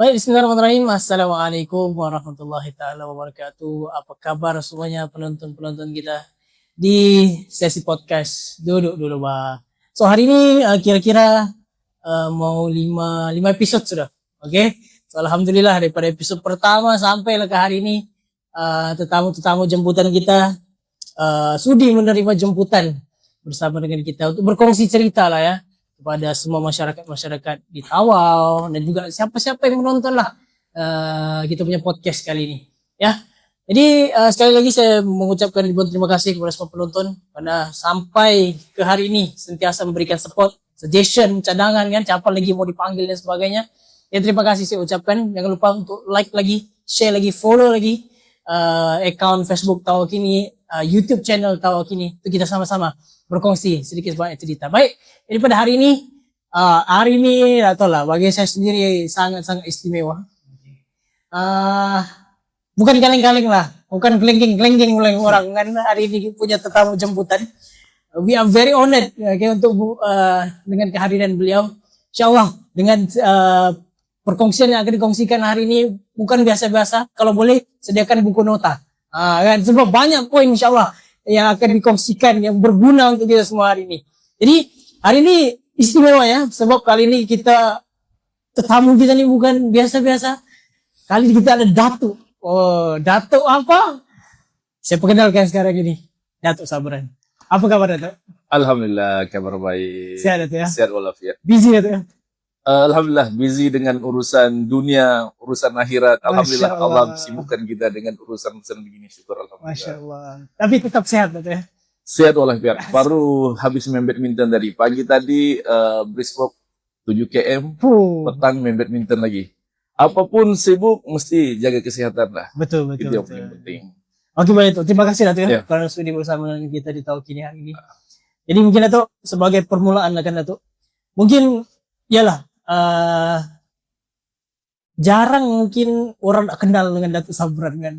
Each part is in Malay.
Baik, bismillahirrahmanirrahim. Assalamualaikum warahmatullahi taala wabarakatuh. Apa kabar semuanya penonton-penonton kita di sesi podcast Duduk Dulu Bah. So hari ini kira-kira mau 5 episode sudah. Oke. So alhamdulillah daripada episode pertama sampai ke hari ini tetamu-tetamu jemputan kita sudi menerima jemputan bersama dengan kita untuk berkongsi cerita lah ya kepada semua masyarakat di Tawau dan juga siapa-siapa yang menonton lah kita punya podcast kali ini ya. Jadi sekali lagi saya mengucapkan ribuan terima kasih kepada semua penonton karena sampai ke hari ini sentiasa memberikan support, suggestion, cadangan kan, siapa lagi mau dipanggil dan sebagainya. Ya terima kasih saya ucapkan. Jangan lupa untuk like lagi, share lagi, follow lagi account Facebook Tawau Kini, YouTube channel Tawau Kini. Itu kita sama-sama berkongsi sedikit banyak cerita. Baik, jadi pada hari ini tak tahu lah, bagi saya sendiri sangat-sangat istimewa. Bukan kaleng-kaleng lah, bukan kelengking-kelengking oleh orang kan, hari ini punya tetamu jemputan. We are very honored untuk dengan kehadiran beliau. Insyaallah dengan perkongsian yang akan dikongsikan hari ini bukan biasa-biasa. Kalau boleh sediakan buku nota. Kan sebab banyak poin insyaallah yang akan dikongsikan yang berguna untuk kita semua hari ini. Jadi hari ini istimewa ya, sebab kali ini tetamu kita ini bukan biasa-biasa. Kali ini kita ada Datuk. Oh, Datuk apa? Saya perkenalkan sekarang ini, Datuk Sabran. Apa kabar Datuk? Alhamdulillah, kabar baik. Sehat Datuk ya? Sehat walafiat. Busy Datuk ya? Alhamdulillah, busy dengan urusan dunia, urusan akhirat. Alhamdulillah, Allah sibukkan kita dengan urusan-urusan begini. Syukur Alhamdulillah. Masya Allah. Tapi tetap sehat Datuk ya? Sehat walafiat. Baru habis main badminton tadi. Pagi tadi brisk walk 7 km, petang main badminton lagi. Apapun sibuk, mesti jaga kesehatan lah. Betul. Itu yang paling penting. Oke baik Datuk, terima kasih Datuk ya karena sudi bersama dengan kita di Tawau Kini hari ini. Jadi mungkin Datuk sebagai permulaan lah kan Datuk, mungkin iyalah jarang mungkin orang tak kenal dengan Datuk Sabran kan.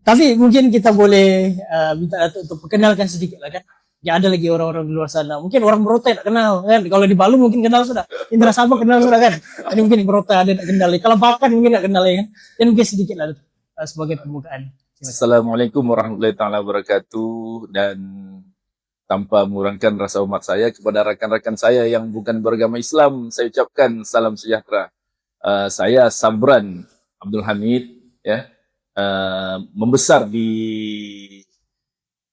Tapi mungkin kita boleh minta Datuk untuk perkenalkan sedikit lah kan. Ya ada lagi orang-orang di luar sana. Mungkin orang Merote tak kenal kan. Kalau di Balu mungkin kenal sudah. Indra Sabah kenal sudah kan. Tapi mungkin di Merote ada tak kenal. Kalau Bakan mungkin tak kenal ya kan. Dan mungkin sedikit lah Datuk sebagai pembukaan. Assalamualaikum warahmatullahi wabarakatuh. Dan tanpa mengurangkan rasa hormat saya kepada rakan-rakan saya yang bukan beragama Islam, saya ucapkan salam sejahtera. Saya Sabran Abdul Hamid, ya, membesar di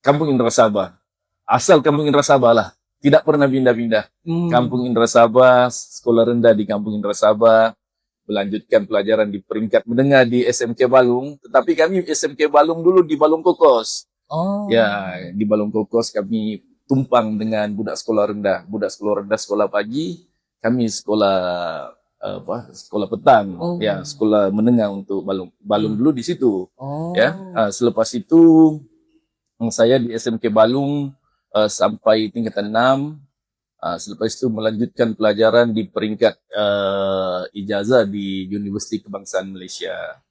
Kampung Indra Sabah. Asal Kampung Indra Sabah lah, tidak pernah pindah-pindah. Kampung Indra Sabah, sekolah rendah di Kampung Indra Sabah, melanjutkan pelajaran di peringkat menengah di SMK Balung. Tetapi kami SMK Balung dulu di Balung Kokos. Ya, di Balung Kokos kami tumpang dengan budak sekolah rendah. Budak sekolah rendah sekolah pagi, kami sekolah sekolah petang. Ya, sekolah menengah untuk Balung dulu di situ. Ya, selepas itu saya di SMK Balung sampai tingkatan 6. Selepas itu melanjutkan pelajaran di peringkat ijazah di Universiti Kebangsaan Malaysia.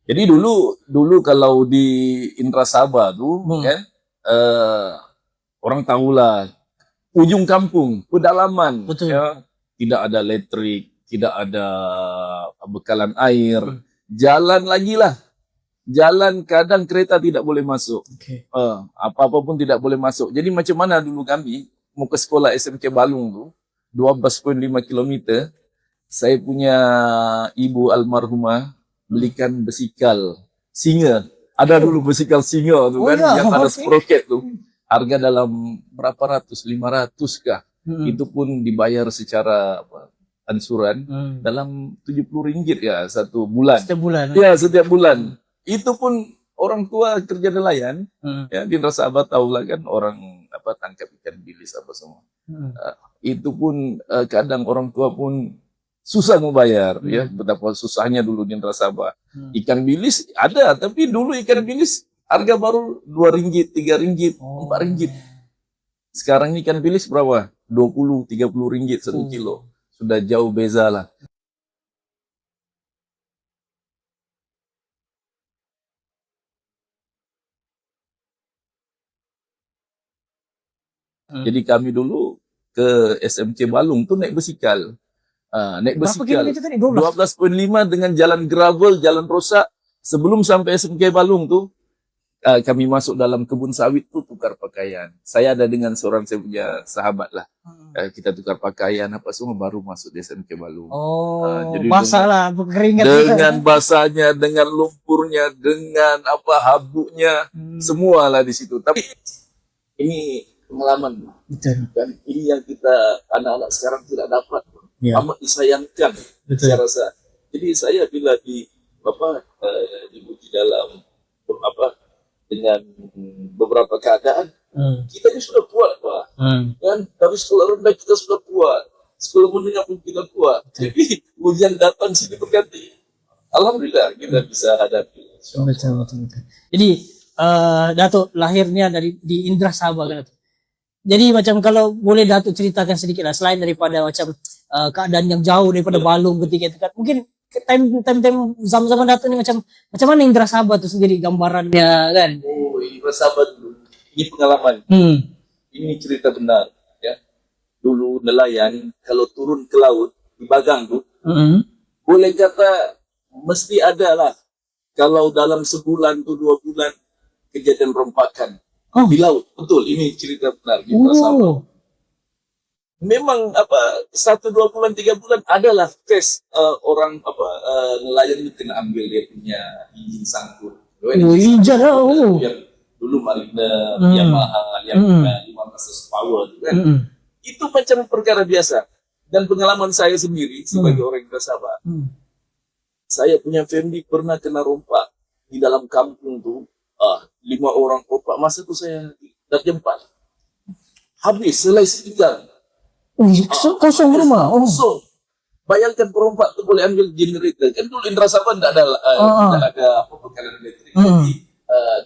Jadi dulu kalau di Indra Sabah tuh kan orang tahulah ujung kampung, pedalaman. Ya, tidak ada listrik, tidak ada bekalan air, jalan lagi lah. Jalan kadang kereta tidak boleh masuk. Apa-apa pun tidak boleh masuk. Jadi macam mana dulu kami mau ke sekolah SMK Balung tuh 12,5 km. Saya punya ibu almarhumah belikan besikal singa. Ada dulu besikal singa tuh kan, yang ada sprocket tuh. Harga dalam berapa ratus, 500 kah? Itu pun dibayar secara ansuran dalam RM70 ya satu bulan. Setiap bulan. Ya, setiap bulan. Itu pun orang tua kerja nelayan, ya di Indra Sabah tahu lah kan orang tangkap ikan bilis apa semua. Itu pun kadang orang tua pun susah membayar, ya betapa susahnya dulu di Indra Sabah. Ikan bilis ada, tapi dulu ikan bilis harga baru RM2, RM3, RM4. Sekarang ikan bilis berapa? RM20, RM30 1 kilo. Sudah jauh beza lah. Jadi kami dulu ke SMK Balung tuh naik besikal. Naik Berapa basikal. kilometer tadi? 12. 12,5 dengan jalan gravel, jalan rosak. Sebelum sampai SMK Balung tuh, kami masuk dalam kebun sawit tuh tukar pakaian. Saya ada dengan seorang saya punya sahabat lah. Kita tukar pakaian apa semua baru masuk di SMK Balung. Jadi basah lah, keringat. dengan basahnya, dengan lumpurnya, dengan habuknya, semua lah di situ. Tapi ini pengalaman, Betul. dan ini yang kita anak-anak sekarang tidak dapat. Ya. Amat disayangkan, saya rasa. Jadi saya bila diuji dalam dengan beberapa keadaan, kita ini sudah kuat, Pak. Kan dari sekolah rendah kita sudah kuat, sekolah menengah pun kita kuat. Jadi ujian datang sini berganti. Alhamdulillah kita bisa hadapi. Betul. Jadi Datuk lahirnya di Indra Sabah kan Datuk. Jadi macam kalau boleh Datuk ceritakan sedikit lah, selain daripada macam keadaan yang jauh daripada Balung ketika itu kan, mungkin time zaman Datuk ni macam mana Indra Sabah tu sendiri gambarannya kan? Indra Sabah dulu, ini pengalaman. Ini cerita benar, ya. Dulu nelayan kalau turun ke laut di Bagang tuh, boleh kata mesti ada lah. Kalau dalam sebulan tuh 2 bulan kejadian rompakan di laut. Betul, ini cerita benar Indra Sabah. Memang 1, 2 bulan, 3 bulan adalah tes orang nelayan itu kena ambil dia punya izin sangkut. Izin yang dulu Marina, Yamaha, yang 15 power kan. Itu macam perkara biasa. Dan pengalaman saya sendiri sebagai orang Indra Sabah, saya punya family pernah kena rompak di dalam kampung tuh. 5 orang rompak, masa itu saya dari jam 4. Habis selai sekitar. Kosong rumah. Kosong. Bayangkan perompak tu boleh ambil generator. Kan dulu Indra Sabah tidak ada pembekalan elektrik. Jadi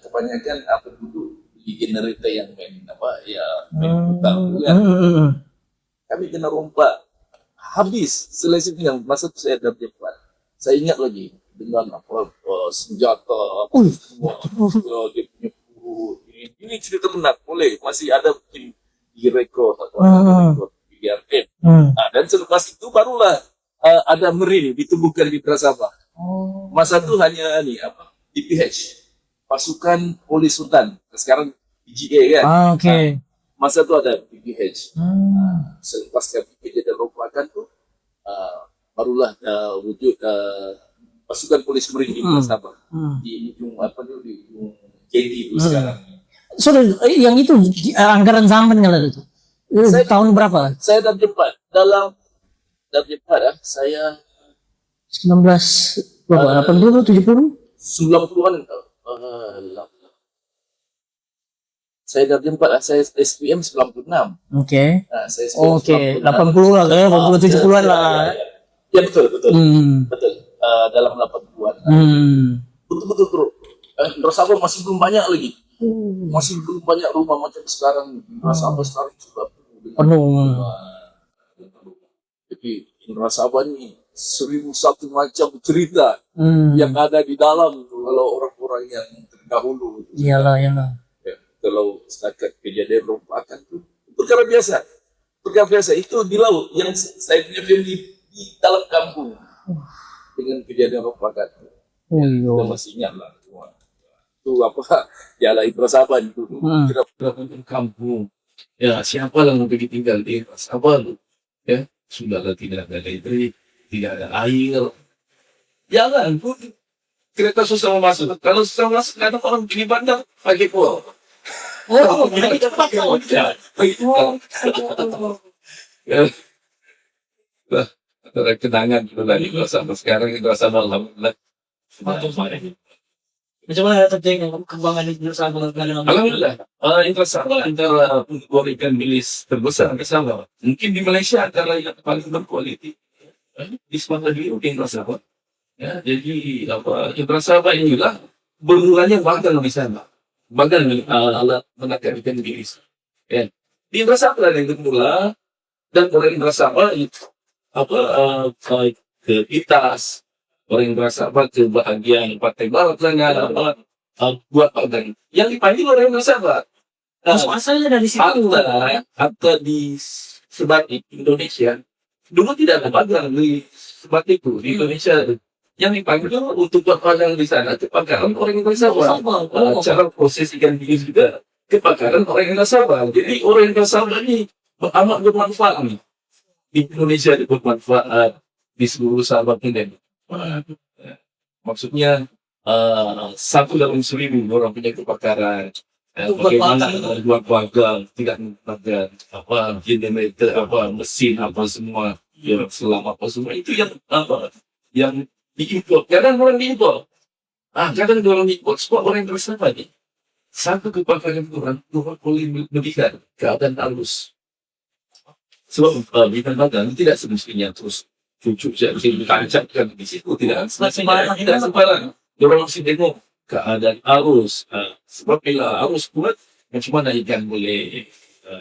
kebanyakan dulu di generator yang main hutang kan. Kami kena rompak. Habis selesai yang masa tu saya dari jam 4. Saya ingat lagi dengan senjata semua. Dia punya ini cerita benar. Boleh masih ada mungkin di rekod atau rekod. Dan selepas itu barulah ada MERI ditumbuhkan di Indra Sabah. Masa itu hanya DPH, Pasukan Polis Sultan. Sekarang PGA kan. Masa itu ada DPH. Selepas kejadian rompakan itu barulah wujud Pasukan Polis MERI di Indra Sabah. Di ujung di ujung KD itu sekarang. So yang itu anggaran zamannya lah itu. Tahun berapa? Saya dari Jepang. Dari Jepang saya 19 berapa? 80 70? 90-an. Saya dari Jepang, saya SPM 96. Oke. Saya SPM 80 lah, 80 70-an lah. Ya betul. Betul. Dalam 80-an. Betul bro. Indra Sabah masih belum banyak lagi. Masih belum banyak rumah macam sekarang. Indra Sabah sekarang sudah penuh. Jadi Indra Sabah ini 1001 macam cerita yang ada di dalam kalau orang-orang yang terdahulu. Iyalah. Ya, kalau setakat kejadian rompakan itu perkara biasa. Perkara biasa itu di laut yang saya punya family di dalam kampung dengan kejadian rompakan. Kita masih ingat lah semua. Itu Yalah Indra Sabah itu kira-kira kampung. Ya, siapa yang mau pergi tinggal di Indra Sabah lu? Ya, sudahlah tidak ada listrik, tidak ada air. Jangan pun kereta susah masuk. Kalau susah masuk, kadang orang pergi bandar pakai pol. Pagi cepat kau. Ada kenangan dulu lah di Indra Sabah. Sekarang Indra Sabah alhamdulillah. Macam mana terjadi kembangan Indra Sabah? Alhamdulillah, Indra Sabah antara pengekor ikan bilis terbesar di Sabah. Mungkin di Malaysia antara yang paling berkualiti. Di Semarang di Indra Sabah. Ya, jadi Indra Sabah inilah bermulanya Bagang di sana. Bagang alat menangkap ikan bilis. Ya. Di Indra Sabah yang bermula dan orang Indra Sabah itu ke Itas. Orang Indra Sabah ke bahagian Pantai Barat Tengah buat Bagang. Yang dipanggil orang Indra Sabah. Asalnya dari situ. Atau di sebalik Indonesia dulu tidak ada magang di tempat itu di Indonesia. Yang dipanggil untuk buat magang di sana kepakaran orang Nasabah. Cara proses ikan bilis juga kepakaran orang Nasabah. Jadi orang Nasabah ini amat bermanfaat nih di Indonesia, bermanfaat di seluruh Sabah ini. Maksudnya satu dalam 1.000 orang punya kebakaran. Bagaimana buat magang tidak menggunakan apa generator, apa mesin, apa semua yang selam apa semua itu yang yang diimpor. Kadang orang diimpor. Kadang orang diimpor. Semua orang bersama nih. Satu kebakaran orang boleh melihat keadaan arus. Sebab di magang tidak semestinya terus cucuk saja ditancapkan di situ, tidak sembarang. Orang mesti tengok keadaan arus. Sebab bila arus kuat, macam mana ikan boleh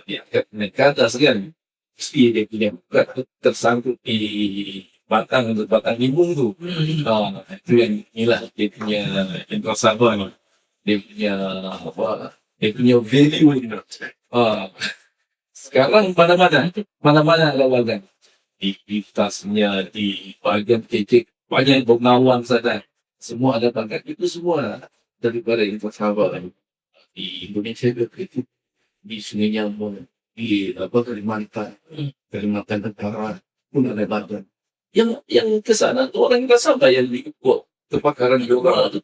diangkat naik ke atas kan? Mesti dia punya tersangkut di batang limbung tu. Itu yang inilah dia punya Nasabah. Dia punya dia punya value ni. Sekarang mana-mana ada magang. Di tasnya, di bahagian kecik, banyak Bognawan sana. Semua ada magang. Itu semua daripada Nasabah. Di Indonesia itu di Sungai Nyambung, di Kalimantan Utara pun ada magang. Yang ke sana tu orang Nasabah yang diikut kebakaran orang.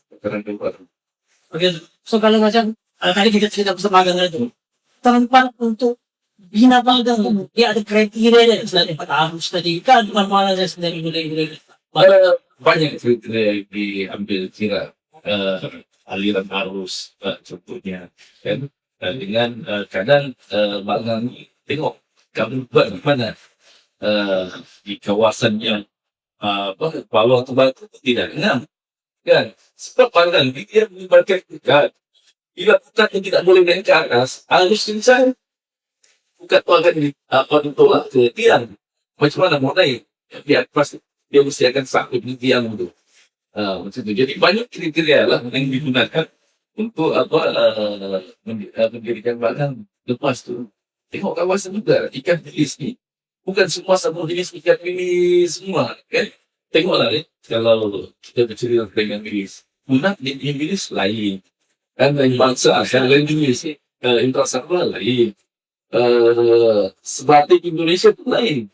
Kebakaran orang. Oke, so kalau macam tadi kita cerita pasal magang itu, tempat untuk bina magang dia ada kriteria yang selain harus tadi kan mana saja sendiri boleh Banyak kriteria yang diambil kira aliran arus contohnya kan dengan kadang magang tengok kamu buat di mana di kawasan yang bawah tu batu tidak ngam kan sebab pandang dia melibatkan pukat bila pukat yang tidak boleh naik ke atas harus kencang pukat tu akan ditolak ke tiang macam mana mau naik dia pasti dia mesti akan sakit di tiang tu macam tu jadi banyak kriteria lah yang digunakan untuk mendirikan magang. Lepas tu tengok kawasan juga ikan bilis ni bukan semua satu jenis ikan bilis semua kan tengoklah kalau kita bercerita tentang bilis punat ikan bilis lain kan lain bangsa asal lain jenis Intrasabah lain sebatik Indonesia pun lain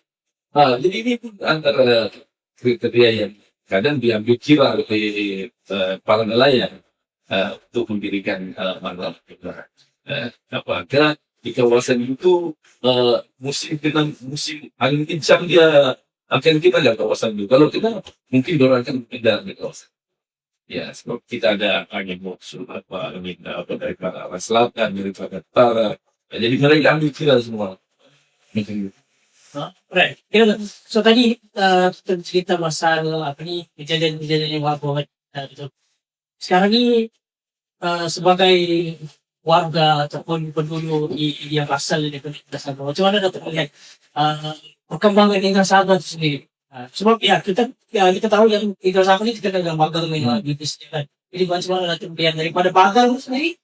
jadi ini pun antara kriteria yang kadang diambil kira oleh para nelayan untuk mendirikan magang apakah di kawasan itu musim angin kencang dia akan kita lihat kawasan itu. Kalau kita mungkin orang akan pindah ke kawasan. Ya, sebab kita ada angin monsun angin daripada arah selatan, daripada utara. Jadi mereka ambil kira semua. Macam itu. Right. So tadi kita cerita masalah kejadian-kejadian yang wabah gitu. Sekarang ni sebagai warga ataupun penduduk yang asal dari Nasabah, macam mana dapat melihat perkembangan Nasabah itu sendiri? Sebab kita tahu yang Nasabah ini kita ada magang di kan. Jadi macam mana dapat melihat daripada magang sendiri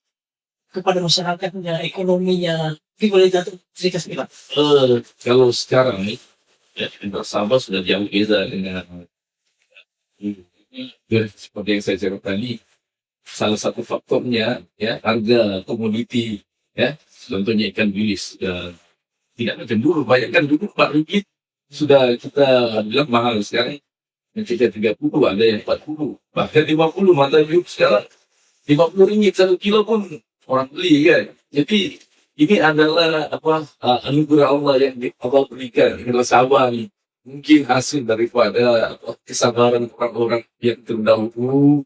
kepada masyarakatnya, ekonominya, mungkin boleh cerita sedikit. Kalau sekarang ni Nasabah sudah jauh beza dengan seperti yang saya cerita tadi. Salah satu faktornya harga komoditi contohnya ikan bilis tidak macam dulu bayangkan dulu RM4 sudah kita bilang mahal sekarang mencapai 30 ada yang 40 bahkan 50 mata hidup sekarang RM50 satu kilo pun orang beli kan jadi ini adalah anugerah Allah yang Allah berikan kepada Sabah ni mungkin hasil daripada kesabaran orang-orang yang terdahulu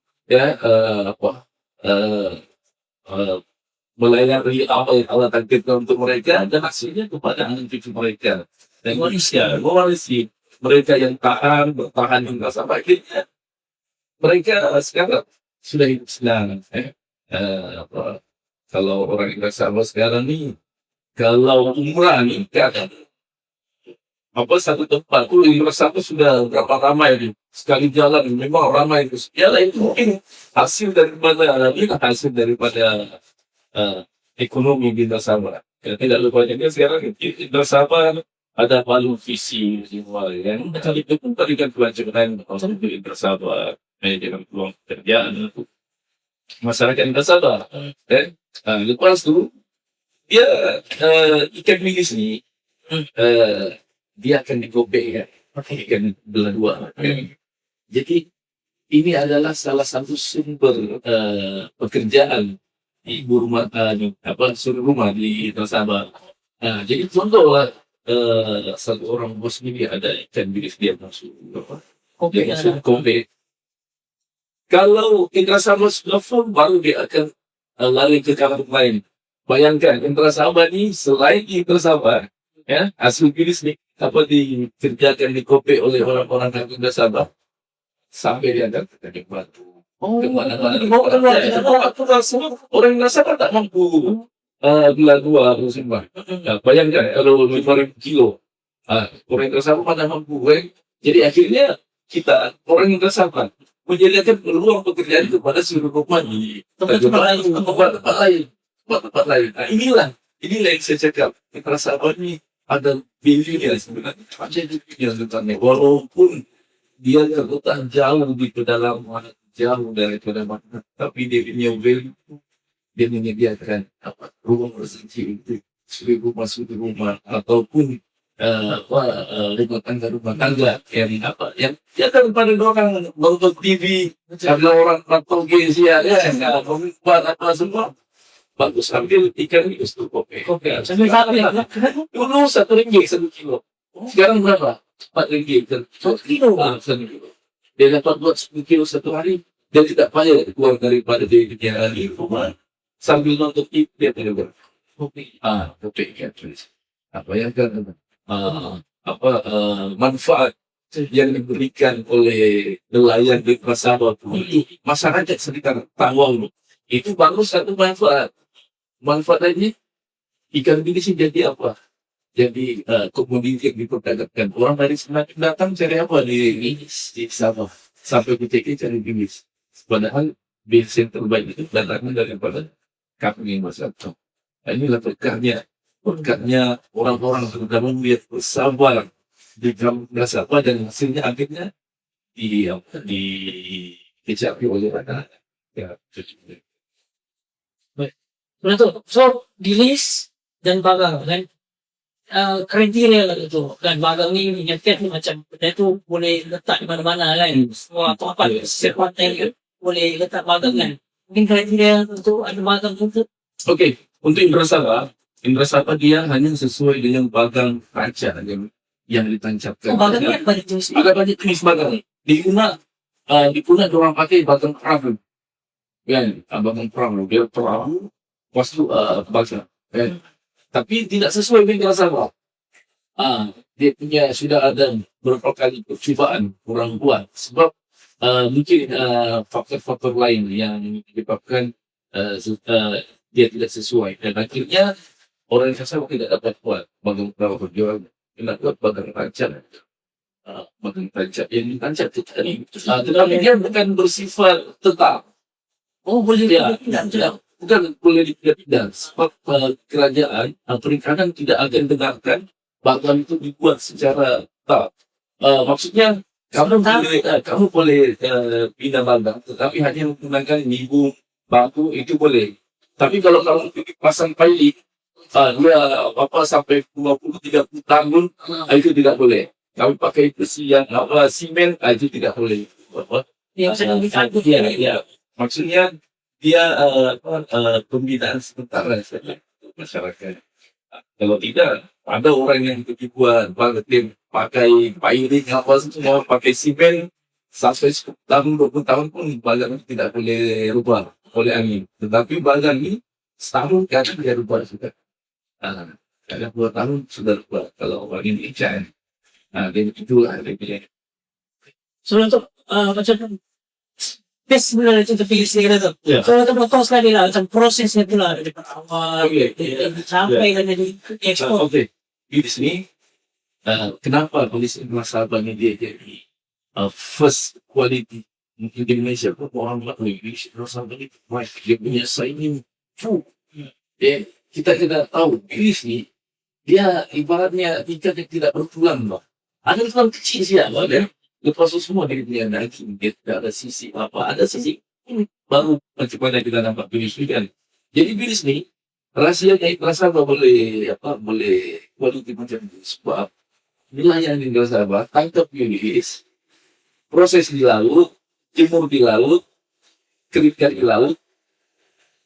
melayani apa yang Allah takdirkan untuk mereka dan hasilnya kepada anak cucu mereka dan mewarisi mereka yang bertahan hingga sampai akhirnya mereka sekarang sudah hidup senang kalau orang Nasabah sekarang ni kalau umrah ni kan satu tempat tu Nasabah sudah berapa ramai ni sekali jalan memang ramai itu itu mungkin hasil daripada ekonomi di Nasabah tidak lupa juga sekarang Nasabah ada palu visi semua yang itu pun berikan pelajaran untuk bersama menyediakan peluang pekerjaan untuk masyarakat yang bersama. Dan lepas tu dia ikan bilis ni dia akan digobek kan, ikan belah dua. Jadi ini adalah salah satu sumber pekerjaan di ibu rumah suri rumah di Sabah. Jadi contohlah satu orang bos ini ada ikan bilis dia masuk dia masuk kobe. Kalau Indra Sabah sudah full baru dia akan lari ke kampung lain. Bayangkan Indra Sabah ni selain Indra Sabah ya hasil bilis ni apa dikerjakan di kobe oleh orang-orang kampung Indra Sabah sampai dia datang ke Batu. Kemana-mana. Orang Indonesia kan tak mampu gula dua atau sembah. Bayangkan kalau 5.000 kilo. Orang Indonesia pada mampu. Jadi akhirnya kita orang Indonesia menjadikan peluang pekerjaan itu pada seluruh rumah di tempat lain. Inilah yang saya cakap. Indonesia ini ada billion sebenarnya. Walaupun dia terletak jauh di pedalaman, jauh daripada mana, tapi dia punya value dia menyediakan rumah rezeki untuk rumah ataupun rumah tangga yang dia kan pada orang nonton TV karena orang nonton Gesia ya buat apa semua bagus ambil ikan itu kopi sambil dulu RM1 1 kilo sekarang berapa? RM4 kan 1 kilo. Dia dapat buat 10 kilo satu hari. Dia tidak payah keluar daripada dia punya rumah. Sambil nonton TV dia tidak kopi kan tulis. Bayangkan manfaat yang diberikan oleh nelayan di Sabah itu masyarakat sekitar Tawau itu baru satu manfaat. Manfaat lagi ikan bilis jadi apa? Jadi komoditi yang diperdagangkan orang dari semakin datang cari apa di Sabah sampai PTK cari bilis. Padahal bilis yang terbaik itu datangnya daripada kampung yang bersatu. Inilah berkahnya orang-orang terutama melihat bersabar di kampung Sabah dan hasilnya akhirnya dicapai oleh anak. Ya, baik. Betul. So bilis dan bagang kan kriteria itu dan bagang ni ingatkan macam benda tu boleh letak di mana-mana kan semua tempat setiap hotel boleh letak bagang kan mungkin kriteria untuk ada bagang itu. Okey, untuk Indra Sabah dia hanya sesuai dengan bagang kaca yang ditancapkan. Bagang ni apa jenis? Ada banyak jenis bagang. Di Puna orang pakai bagang perahu kan, bagang perahu dia perahu pastu bagang kan. Tapi tidak sesuai dengan Sabah. Dia punya sudah ada beberapa kali percubaan orang buat sebab mungkin faktor-faktor lain yang menyebabkan dia tidak sesuai dan akhirnya orang Sabah tidak dapat buat bagang perahu berjual tidak buat bagang tancap. Bagang tancap yang ditancap itu tadi. Tetapi dia bukan bersifat tetap. Boleh tidak. Bukan boleh tidak sebab kerajaan perikanan tidak akan benarkan bagang itu dibuat secara tak. Maksudnya kamu boleh pindah bagang tetapi hanya menggunakan nibu batu itu boleh. Tapi kalau kamu pasang pailik dia sampai 20-30 tahun itu tidak boleh. Kami pakai besi yang simen itu tidak boleh. Maksudnya dia pembinaan sementara masyarakat. Kalau tidak, ada orang yang dibuat bagetin pakai pairing semua pakai simen sampai 10 tahun 20 tahun pun bagan tidak boleh rubah oleh angin. Tetapi bagan ini setahun kadang dia rubah sudah. Kadang 2 tahun sudah rubah kalau angin ikan. Dan itulah dia punya. So untuk macam best sebenarnya itu terpilih segala tu. Yeah. So untuk potong sekali lah macam prosesnya tu lah dari awal sampai dan jadi ekspor. Okey. Di sini kenapa polis Sabah ni dia jadi first quality mungkin di Malaysia pun orang buat English Sabah ni dia punya saing kita tidak tahu bilis ni dia ibaratnya tingkat yang tidak bertulang, Pak. Ada tulang kecil sih, Pak, ya. Lepas itu semua dia punya daging, dia tidak ada sisi apa, ada sisi ini baru macam mana kita nampak bilis ini kan. Jadi bilis nih, rahasianya rasa boleh apa boleh kualiti macam itu. Sebab wilayah yang tinggal sahabat, tangkap bilis, proses di laut, jemur di laut, keringkan di laut,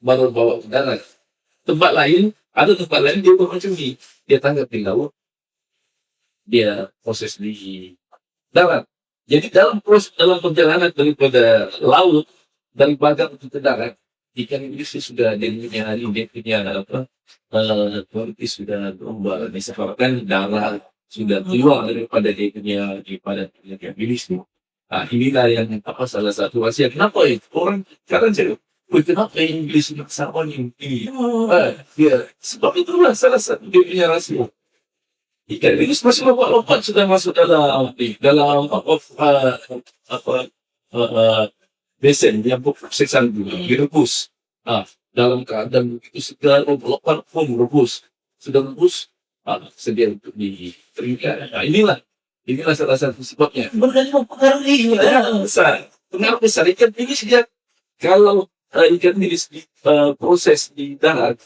baru bawa ke darat. Tempat lain, ada tempat lain dia buat macam ni. Dia tangkap di laut, dia proses di darat. Jadi dalam perjalanan daripada laut, dari bagat ke darat, ikan ini sudah dia punya apa, kualitas sudah berubah. Disebabkan darah sudah keluar daripada bilis itu. Inilah yang apa salah satu rahsia. Kenapa itu? Orang sekarang cakap, kenapa Inggris sama yang ini? Ya, sebab itulah salah satu dia punya rahsia. Ikan bilis masih lompat-lompat sudah masuk dalam besen yang berprosesan direbus. Dalam keadaan begitu segar, lompat pun rebus. Sudah rebus, sedia untuk diterimkan. Inilah salah satu sebabnya. Bergantung mempengaruhi. Pengaruh besar ikan bilis dia kalau ikan bilis proses di darat,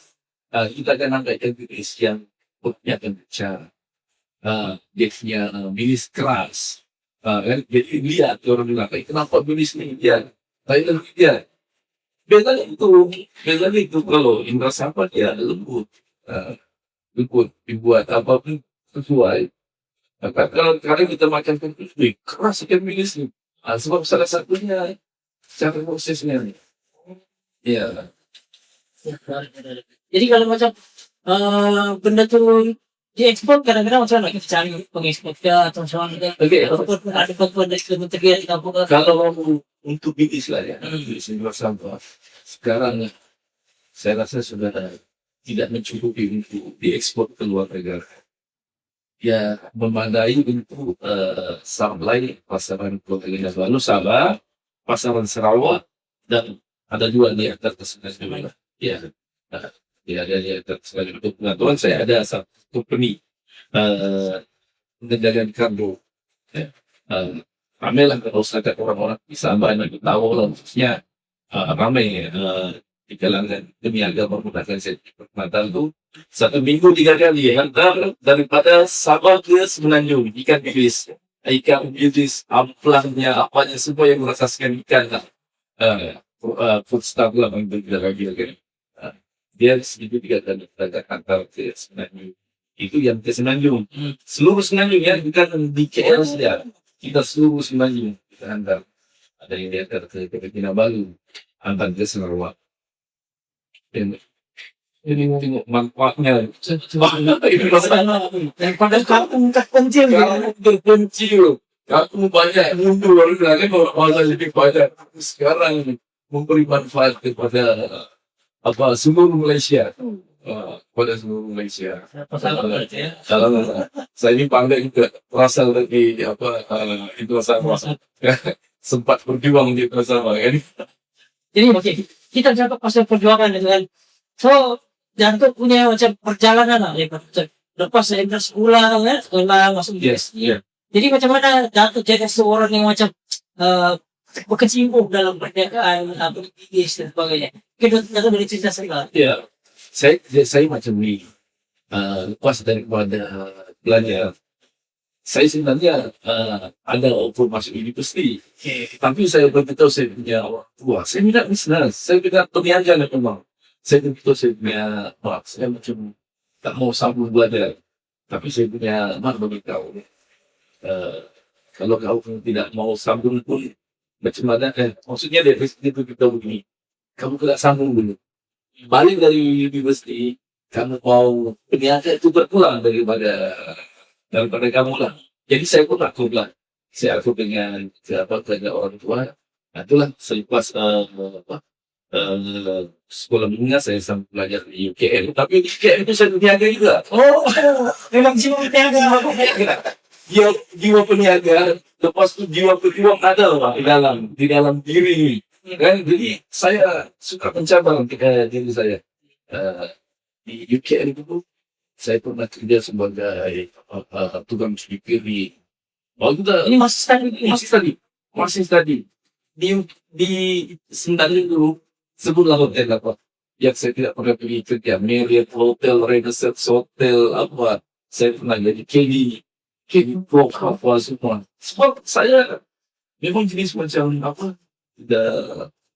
kita akan nampak ikan bilis yang perutnya akan besar. Dia punya bilis keras. Kan? Jadi lihat orang bilang, kenapa bilis ini dia Thailand dia biasanya itu kalau indra sapa dia lembut, dibuat apapun sesuai. Kalau kadang kita makan keras ikan bilis ini, sebab salah satunya cara prosesnya. Ya. Jadi kalau macam benda tu diekspor kadang-kadang macam mana kita cari pengekspornya atau macam mana? Ataupun ada bantuan dari kementerian kampung. Kalau untuk bilis lah ya, bilis indra sapa. Sekarang saya rasa sudah tidak mencukupi untuk diekspor ke luar negara. Ya, memadai untuk supply pasaran Kota Baru, Sabah, pasaran Sarawak, dan ada juga di atas juga. Ya, ada di atas untuk pengetahuan saya ada satu company pengendalian kargo. Ya, ramai lah kalau saya orang-orang di Sabah yang tahu lah, khususnya ramai di kalangan peniaga menggunakan sertifikat natal itu 1 minggu 3 kali hantar daripada Sabah ke Semenanjung ikan bilis, amplangnya apanya semua yang merasaskan ikan lah, food stuff lah yang lagi kan. Dia sedikit 3 kali hantar ke Semenanjung, itu yang ke Semenanjung, seluruh Semenanjung ya, bukan di KL saja, kita seluruh Semenanjung kita hantar. Ada yang diantar ke Kinabalu, hantar ke Sarawak. Ini tengok manfaatnya. Daripada kampung terpencil. Kampung terpencil. Kampung banyak mundur lagi orang lebih banyak. Sekarang memberi manfaat kepada seluruh Malaysia. Pada seluruh Malaysia. Saya ini bangga juga berasal dari itu sama. Sempat berjuang di bersama kan. Jadi okey, kita cakap pasal perjuangan dengan Jantung punya macam perjalanan lah. Lepas dari sekolah kan, sekolah masuk universiti. Jadi macam mana Datuk jadi seorang yang macam berkecimpung dalam perniagaan, bisnis dan sebagainya. Kita boleh cerita saya. Ya, saya macam ni. Lepas daripada belajar, saya sebenarnya ada offer masuk universiti. Tapi saya beritahu saya punya orang tua, saya minat bisnes, saya minat perniagaan memang. Saya beritahu saya punya mak, saya macam tak mau sambung belajar. Tapi saya punya mak beritahu, kalau kau tidak mau sambung pun, macam mana? Maksudnya dia beritahu begini, kamu tidak sambung dulu. Balik dari universiti, kamu mau perniagaan itu berkurang daripada kamu lah. Jadi saya pun akur lah. Saya akur dengan kepada orang tua. Itulah selepas sekolah menengah saya sampai belajar di UKM. Tapi di UKM itu saya berniaga juga. Memang jiwa berniaga. Jiwa peniaga. Lepas itu jiwa berjuang ada lah di dalam diri. Kan? Jadi saya suka mencabar diri saya. Di UKM itu saya pernah kerja sebagai tukang speaker di. Oh, kita Ini masih study. masih tadi di Sendang dulu sebutlah hotel apa yang saya tidak pernah pergi kerja, Marriott Hotel, Renaissance Hotel, apa saya pernah jadi KD Pro apa semua. Sebab saya memang jenis macam apa, tidak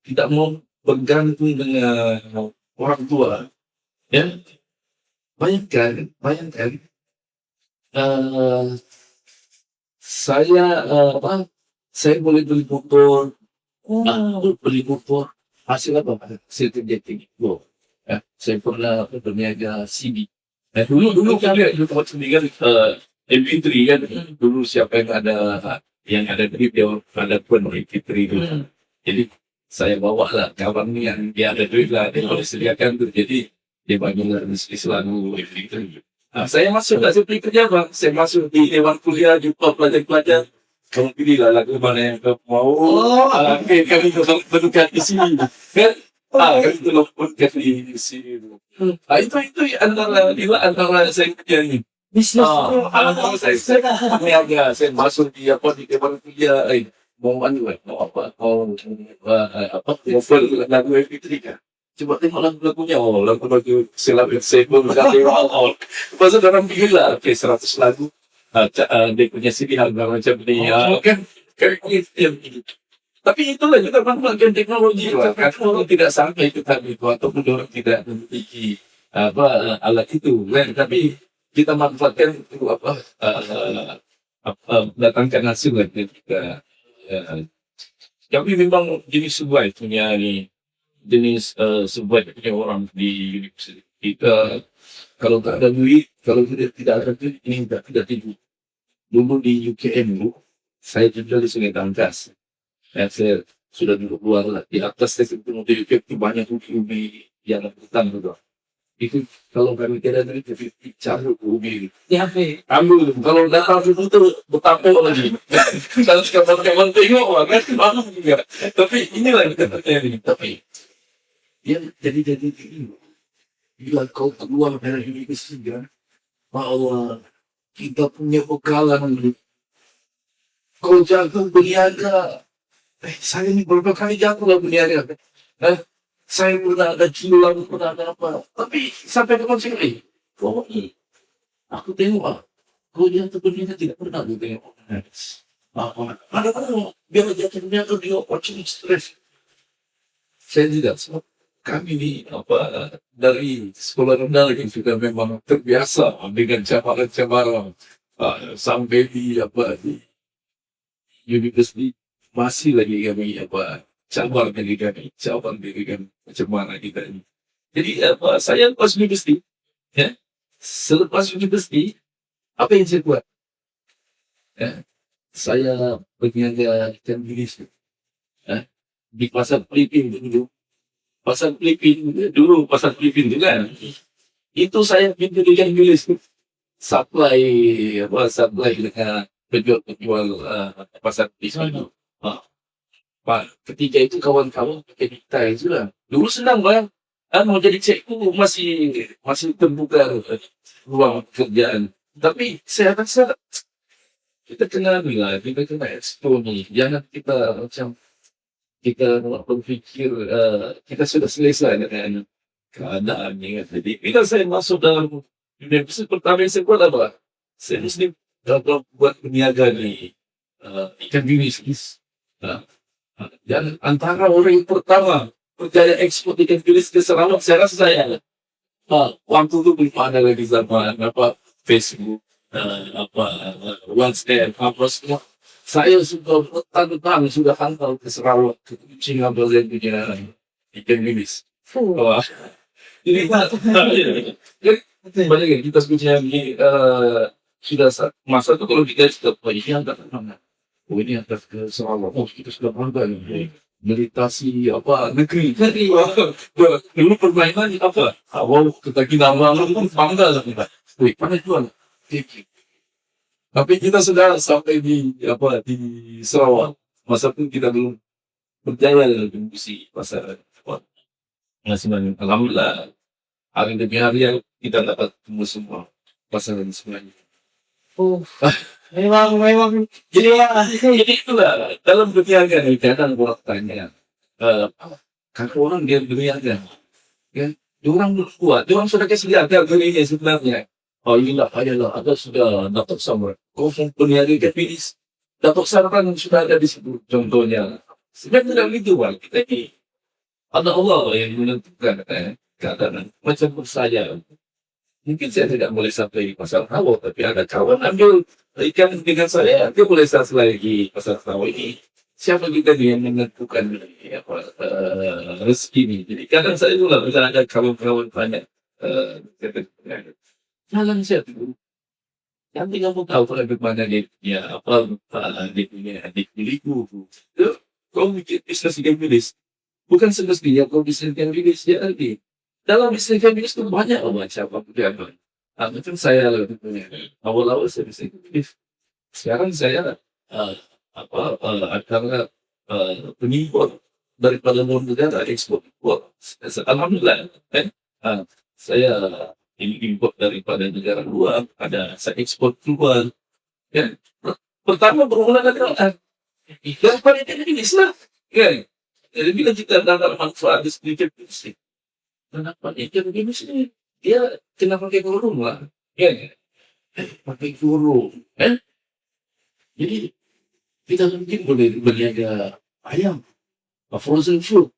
tidak mau bergantung dengan orang tua, ya. Bayangkan, eh, saya saya boleh beli motor. Aku beli motor hasil apa? Hasil kerja tinggi. Ya, saya pernah berniaga CD. Nah, dulu kan ya, dulu tempat sendiri kan MP3 kan. Dulu siapa yang ada duit dia ada pun MP3 itu. Jadi saya bawa lah kawan ni yang dia ada duit lah, dia boleh sediakan tu. Jadi dia bagi lah selalu MP3. Nah, saya masuk lah, saya pergi kerja bang. Saya masuk di dewan kuliah, jumpa pelajar-pelajar. Kamu pilihlah lagu mana yang kamu mau. Okay, kami berdekat di sini. Kan? Kami tolong berdekat di sini. Itu antara saya kerja ni. Bisnis. Antara saya masuk di dewan kuliah. Mau apa? Mau lagu MP3 kan? Coba tengok lagu-lagunya. Lagu-lagu Selap Saya pun lepas tu orang pilih lah. Okay, 100 lagu. Dia punya CD harga macam ni. Kan yang ini. Tapi itulah kita manfaatkan teknologi lah. Kalau tidak sampai ke tahap itu ataupun orang tidak memiliki alat itu, kan? Tapi kita manfaatkan itu datangkan hasil lah kita. Kami memang jenis sebuah punya ni, jenis sebuah punya orang di universiti. Kita kalau tak ada duit, kalau tidak ada duit, ini tidak tidur. Dulu di UKM dulu, saya tinggal di Sungai Tangkas. Saya sudah duduk luar lah. Di atas saya ketemu di UKM itu banyak ubi yang hutan juga. Itu kalau kami tidak ada duit, dicabut ubi. Di HP. Ambil, kalau datang itu betapa lagi. Kalau kawan-kawan tengok, kan banyak juga. Tapi inilah kita terjadi. Tapi yang jadi ini. Bila kau keluar dari universitas, Allah, kita punya bekalan. Kau jago berniaga. Saya ini berapa kali jago lah berniaga. Saya pernah ada ciulan, pernah ada apa. Tapi sampai ke konsep ini. Aku tengok kau jatuh berniaga tidak pernah aku tengok. Ada orang biar jatuh berniaga dia opportunity stress. Saya tidak. Kami ni dari sekolah rendah lagi sudah memang terbiasa dengan cabaran-cabaran sampai di universiti masih lagi kami cabar diri kami macam mana kita ini. Jadi saya lepas universiti, ya, selepas universiti apa yang saya buat? Ya, saya berniaga ikan bilis di pasar Filipin dulu. Pasar Filipin dulu tu kan. Itu saya pintu ikan bilis supply dengan penjual pasar Filipin itu. Ketika itu kawan-kawan pakai diktai juga. Dulu senang bang. Mau jadi cikgu masih terbuka ruang pekerjaan. Tapi saya rasa kita kena explore ni. Jangan kita macam kita berfikir kita sudah selesai dengan keadaan ni. Jadi bila saya masuk dalam universiti pertama yang saya buat apa? Saya mesti buat berniaga di ikan bilis. Dan antara orang yang pertama berjaya ekspor ikan bilis ke Sarawak, saya rasa saya. Waktu itu belum ada lagi zaman Facebook, WhatsApp, apa semua. Saya sudah bertahun-tahun sudah hantar ke Sarawak, ke Kuching apa saya punya ikan bilis. Jadi banyak kita punya sudah masa itu kalau kita ini agak mana? Ini agak ke Sarawak. Kita sudah bangga melintasi negeri. Dulu permainan apa? Kita nama bangga lah kita. Mana jual? Tapi kita sudah sampai di Sarawak. Masa itu kita belum berjaya dalam misi pasar. Alhamdulillah hari demi hari kita dapat temu semua. pasaran semuanya. Oh, memang Jadi itulah dalam dunia agama kadang orang tanya, kalau orang dia dunia agama, kan, orang kuat, orang sudah kasih lihat dirinya sebenarnya. Oh inilah adalah ada sudah dapat sama. Kau dunia agama pilih dapat sarapan yang sudah ada di situ. Contohnya, sebenarnya itu bang kita ini ada Allah yang menentukan keadaan macam saya. Mungkin saya tidak boleh sampai di pasar tahu, tapi ada kawan ambil ikan dengan saya, dia boleh sampai lagi pasar tahu ini. Siapa kita dia yang menentukan rezeki ini. Jadi kadang saya juga bila ada kawan-kawan banyak, kata, jalan saya tu. Nanti kamu tahu kalau bagaimana dia punya dia punya adik beliku. Kau mikir bisnes ikan bilis, bukan semestinya kau bisnes ikan bilis ya nanti. Dalam bisnis bisnis itu banyak macam apa. Macam saya lah awal-awal saya bisnis bisnis. Sekarang saya antara pengimpor daripada luar negara ekspor impor. Alhamdulillah kan. Saya impor daripada negara luar, ada saya ekspor keluar. Kan. Pertama bermula dari orang. Yang paling bisnis lah. Kan. Jadi bila kita dapat manfaat sedikit bisnis. Kenapa ikan gini sih? Dia kena pakai kurung lah. Ya, pakai kurung. Jadi kita mungkin boleh berniaga ayam, frozen food.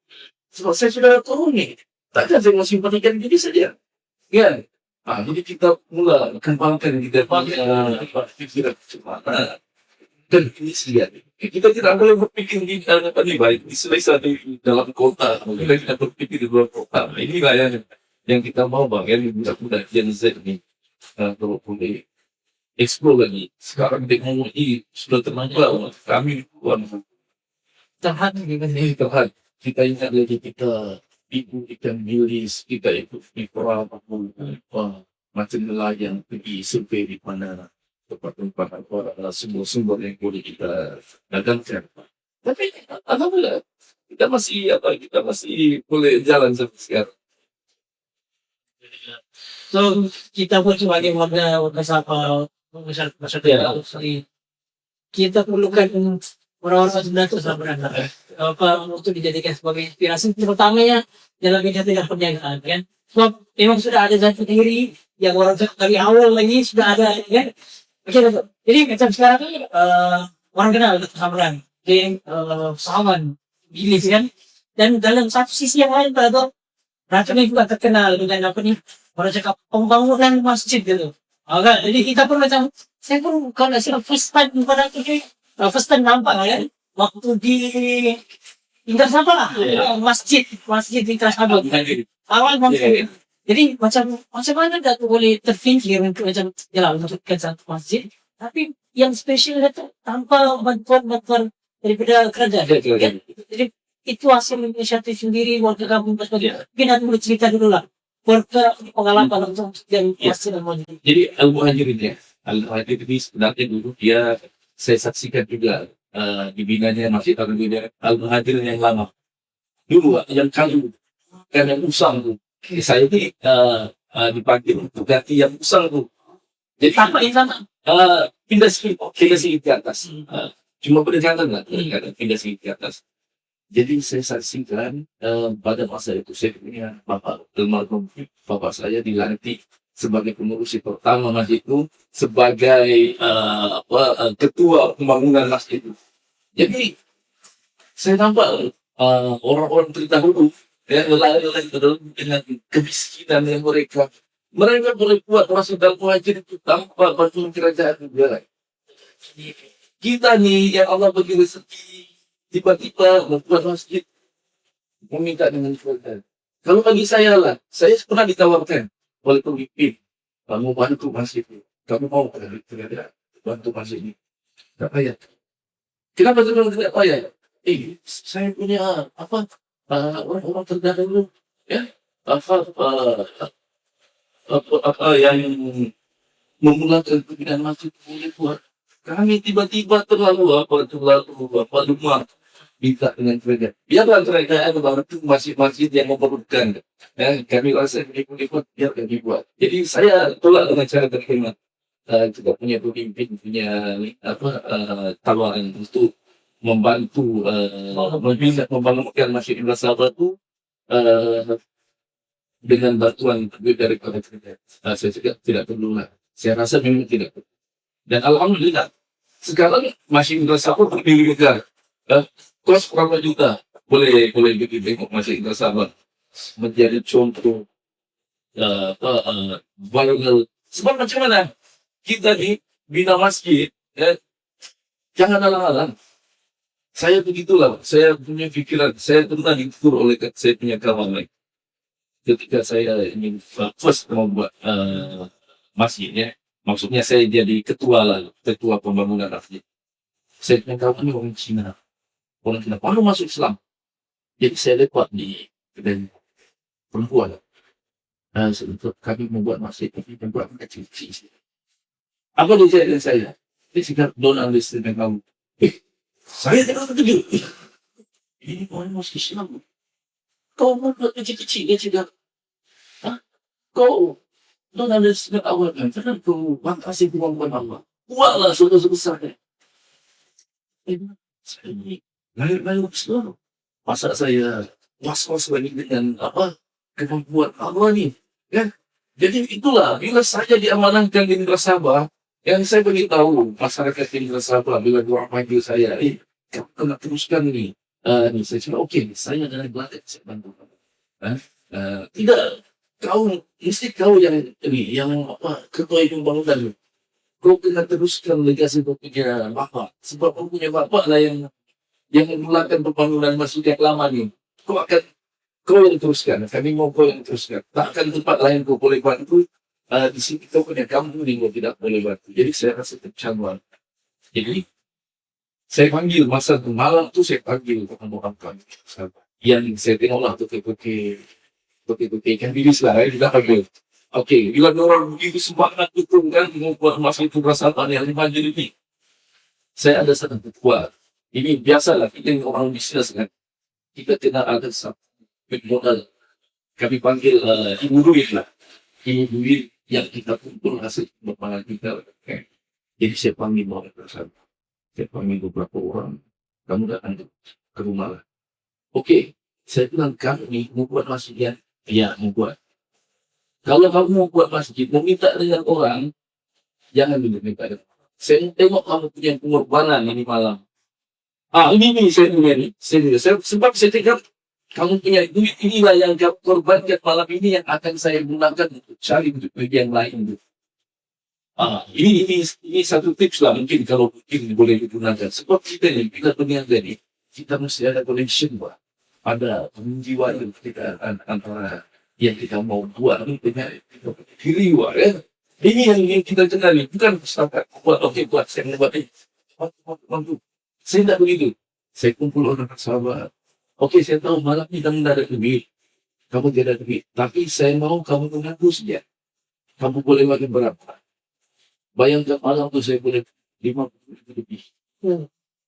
Sebab saya sudah kurung nih. Tak ada saya masih ikan gini saja. Ya, jadi kita mula kembangkan kita punya pikiran mana. Dan ini sih kita tidak boleh berpikir di baik di satu dalam kota, kita tidak berpikir di luar kota. Inilah yang kita mau bang, yang budak-budak Gen Z ini kalau boleh explore lagi. Sekarang teknologi sudah termaju, kami terhad gitu sih. terhad. Kita ingat lagi kita ibu ikan bilis, kita ikut di perang macam nelayan pergi survei di mana tempat-tempat sumber-sumber yang boleh kita dagangkan. Tapi alhamdulillah kita masih boleh jalan sampai sekarang. So kita pun sebagai warga masyarakat kita perlukan orang-orang Sunda itu sebenarnya untuk dijadikan sebagai inspirasi terutamanya dalam bidang perniagaan kan. Sebab memang sudah ada jalan sendiri yang orang dari awal lagi sudah ada kan. Oke, jadi macam sekarang ni orang kenal Samran, dia sahawan bilis kan. Dan dalam satu sisi yang lain pada racunnya juga terkenal dengan apa ni, orang cakap pembangunan masjid gitu. Kan, jadi kita pun macam, saya pun kalau nak silap first time pada tu ni, first time nampak kan, waktu di Indah Sabah lah, masjid Indah Sabah. Awal masjid. Jadi macam mana Datuk boleh terfikir untuk macam yalah menutupkan satu masjid, tapi yang spesial itu tanpa bantuan daripada kerajaan. Kan? Jadi itu hasil inisiatif sendiri warga kampung Paspadia. Mungkin aku boleh cerita dulu lah warga pengalaman untuk yang masjid dan masjid. Jadi Al-Muhajir ini sebenarnya dulu dia saya saksikan juga dibinanya Masjid Al-Muhajir yang lama. Dulu yang kayu kan yang usang. Saya ini dipanggil untuk ganti yang usang tuh. Jadi Apa yang sama? pindah sedikit ke atas. Cuma berdekatan lah, pindah sedikit ke atas. Jadi saya saksikan pada masa itu saya punya bapak almarhum bapak saya dilantik sebagai pengurus pertama masjid itu sebagai ketua pembangunan masjid itu. Jadi saya nampak orang-orang terdahulu yang nelayan dengan kemiskinan yang mereka boleh buat masjid Al-Muhajir itu tanpa bantuan kerajaan negara. Kita nih yang Allah bagi rezeki tiba-tiba membuat masjid meminta dengan kerajaan. Kalau bagi saya lah, saya pernah ditawarkan oleh pemimpin, kamu bantu masjid ini, kamu mau kerajaan bantu masjid ini, tak payah. Kenapa tidak payah? Saya punya orang terdahulu ya yang memulakan pembinaan masjid boleh buat. Kami tiba-tiba terlalu luar. minta dengan kerajaan. Biarlah kerajaan membantu masjid-masjid yang memerlukan. Kami rasa ikut biar kami buat. Jadi saya tolak dengan cara terhormat. Kita punya pemimpin punya tawaran untuk membantu membangunkan Masjid Ibn Sabah itu dengan bantuan duit daripada kerajaan. Saya cakap tidak perlu lah. Saya rasa memang tidak perlu. Dan alhamdulillah sekarang Masjid Ibn Sabah berdiri juga. Kos berapa juta? Boleh pergi tengok Masjid Ibn Sabah menjadi contoh viral. Sebab macam mana kita ni bina masjid, jangan halang-halang. Saya begitulah, saya punya fikiran, saya pernah ditegur oleh saya punya kawan lain. Ketika saya ingin first membuat masjidnya, maksudnya saya jadi ketua pembangunan masjid. Saya punya kawan ni orang Cina baru masuk Islam. Jadi saya lepak di kedai perempuan. Kami membuat masjid, kami membuat kecil-kecil. Apa dia cakap dengan saya? Dia cakap, don't understand kamu. Saya tidak terkejut. Ini orang masjid Islam. Kau membuat kecil-kecil, dia cakap. Kau don't understand awal kan? Jangan kau bangkasi kemampuan Allah. Buatlah sebesar-besar. Saya ini lahir Islam. Masa saya was-was lagi dengan kemampuan Allah ni. Kan? Jadi itulah, bila saya diamanahkan di Negara Sabah, yang saya beritahu masyarakat di Negara Sabah, bila diorang panggil saya, kamu kena teruskan ni. Saya cakap, okey, saya dari Belanda, saya bantu. Tidak, mesti kau yang ketua pembangunan. Kau kena teruskan legasi kau punya bapa. Sebab kau punya bapa lah yang memulakan pembangunan masjid yang lama ni. Kau yang teruskan. Kami mau kau yang teruskan. Takkan tempat lain kau boleh bantu. Di sini kau punya kampung ni kau tidak boleh bantu. Jadi saya rasa tercanggung. Jadi saya panggil masa tu malam tu saya panggil orang-orang yang saya tengoklah tu pakai ikan bilis lah. Kita panggil. Okey, bila orang begitu semangat betul kan membuat masjid itu rasakan yang maju ini. Saya ada satu kuat. Ini biasalah kita orang bisnes kan. Kita kena ada satu modal. Kami panggil ibu duit lah. Ibu duit yang kita kumpul hasil berpangan kita. Okay. Jadi saya panggil orang tersebut. Saya panggil beberapa orang. Kamu datang ke rumah lah. Okey, saya bilang kamu ni mau buat masjid ya? Ya, mau buat. Kalau kamu mau buat masjid, mau minta dengan orang, jangan minta dengan orang. Saya tengok kamu punya pengorbanan ini malam. Ini saya punya ni. Sebab saya tengok kamu punya duit inilah yang kamu korbankan malam ini yang akan saya gunakan untuk cari untuk bagi yang lain. Ini satu tips lah mungkin kalau mungkin boleh digunakan. Sebab kita ni, kita berniaga ni, kita mesti ada connection bah. Ada penjiwa yang kita antara yang kita mau buat ni dengan diri ya. Ini yang kita kenali, bukan setakat buat saya mau buat ni. Saya tidak begitu. Saya kumpul orang sahabat. Okey, saya tahu malam ni kamu tidak ada duit. Kamu tidak ada duit. Tapi saya mau kamu mengaku saja. Kamu boleh bagi berapa? Bayangkan malam tu saya boleh 50,000 lebih.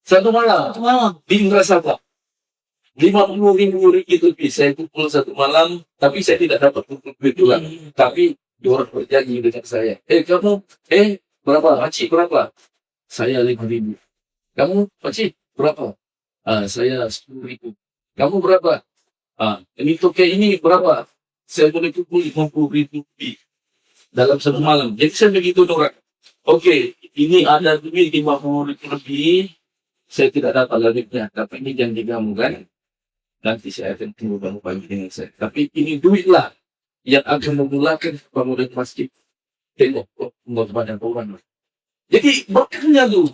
Satu malam. Di Negara Sabah. 50,000 lebih. Saya kumpul satu malam. Tapi saya tidak dapat kumpul duit juga. Tapi diorang berjanji dengan saya. Kamu, berapa? Pakcik berapa? Saya 5,000. Kamu, pakcik berapa? Saya 10,000. Kamu berapa? Ini toke ini berapa? Saya boleh kumpul 50,000 lebih dalam satu malam. Jadi saya begitu orang. Okey, ini ada duit 50,000 lebih. Saya tidak dapat lebihnya. Tapi ini janji kamu kan? Nanti saya akan tunggu kamu pagi dengan saya. Tapi ini duitlah yang akan memulakan bangunan masjid. Tengok pengorbanan orang. Jadi berkahnya tu.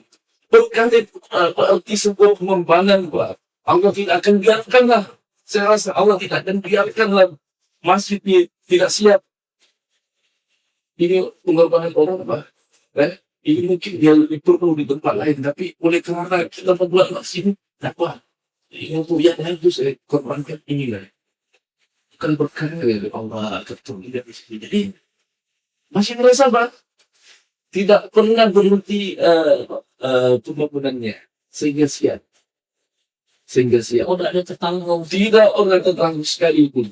Berkahnya arti sebuah pengembangan. Allah tidak akan biarkanlah. Saya rasa Allah tidak akan biarkanlah masjid ini tidak siap. Ini pengorbanan orang ini mungkin dia lebih perlu di tempat lain. Tapi oleh kerana kita membuat masjid ini dapat. Untuk yang lain itu saya korbankan inilah. Bukan berkah dari Allah keturunan dari sini. Jadi masih merasa tidak pernah berhenti pembangunannya sehingga siap. Sehingga siap. Oh, tidak ada tetangga. Tidak orang tetangga sekalipun.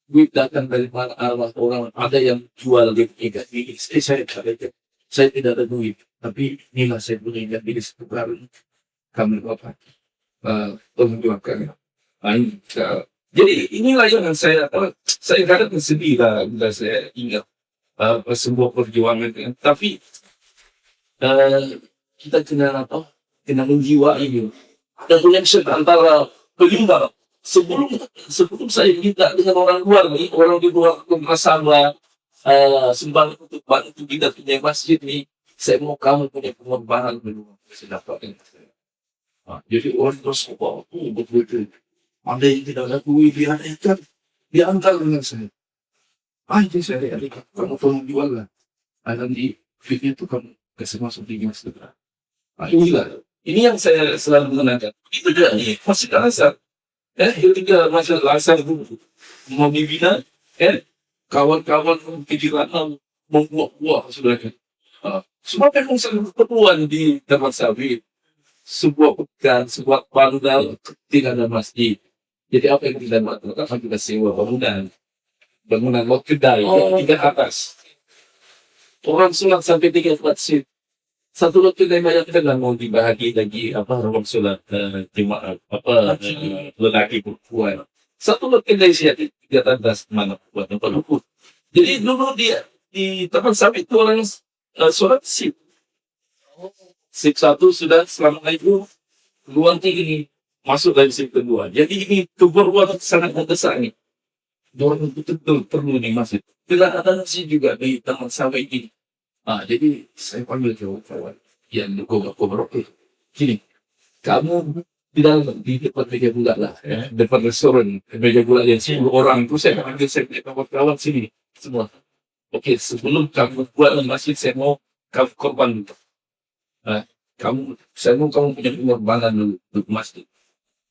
Duit datang dari mana arah orang. Ada yang jual di ikan ini. Saya tidak ada. Saya tidak ada duit. Tapi inilah saya punya ikan ini sekarang. Kami apa? Memperjuangkan. Jadi inilah yang saya kadang sedih lah bila saya ingat sebuah perjuangan. Tapi kita kena menjiwai ini. Ada connection antara pelima sebelum saya minta dengan orang luar nih, orang di luar bersama sembang untuk bantu kita punya masjid nih, saya mau kamu punya pengorbanan dulu saya dapatkan. Jadi orang terus betul-betul ada yang tidak ada duit diantar dengan saya. Jadi saya lihat kamu tolong jual lah. Di fitnya itu kamu kasih masuk di masjid. Ini yang saya selalu menanyakan. Itu dia nih, masih asal. Ketika masih asal mau dibina, kawan-kawan pikiran membuat-buat sudah kan. Semua memang selalu keperluan di tempat sawit. Sebuah pekan, sebuah bandar, tidak ada masjid. Jadi apa yang kita lakukan? Kita sewa bangunan kedai, tingkat atas. Orang sholat sampai 3 masjid. Satu waktu kedai banyak kita nggak mau dibahagi lagi ruang sholat jemaah lelaki perempuan. Satu waktu kedai siap 3 atas mana buat tempat luput. Jadi dulu dia di tempat sawit itu orang sholat sip. Sip 1 sudah Assalamualaikum, keluar ini masuk dari sip kedua. Jadi ini keperluan sangat mendesak nih. Orang betul-betul perlu nih masjid. Tidak ada masjid juga di taman sawit ini. Jadi saya panggil kawan-kawan yang kobar gini, kamu di depan meja bulat lah, depan restoran meja bulat yang 10 orang itu saya panggil saya kawan-kawan sini semua. Oke, sebelum kamu buat masjid saya mau kamu korban dulu. Saya mau kamu punya pengorbanan dulu untuk masjid.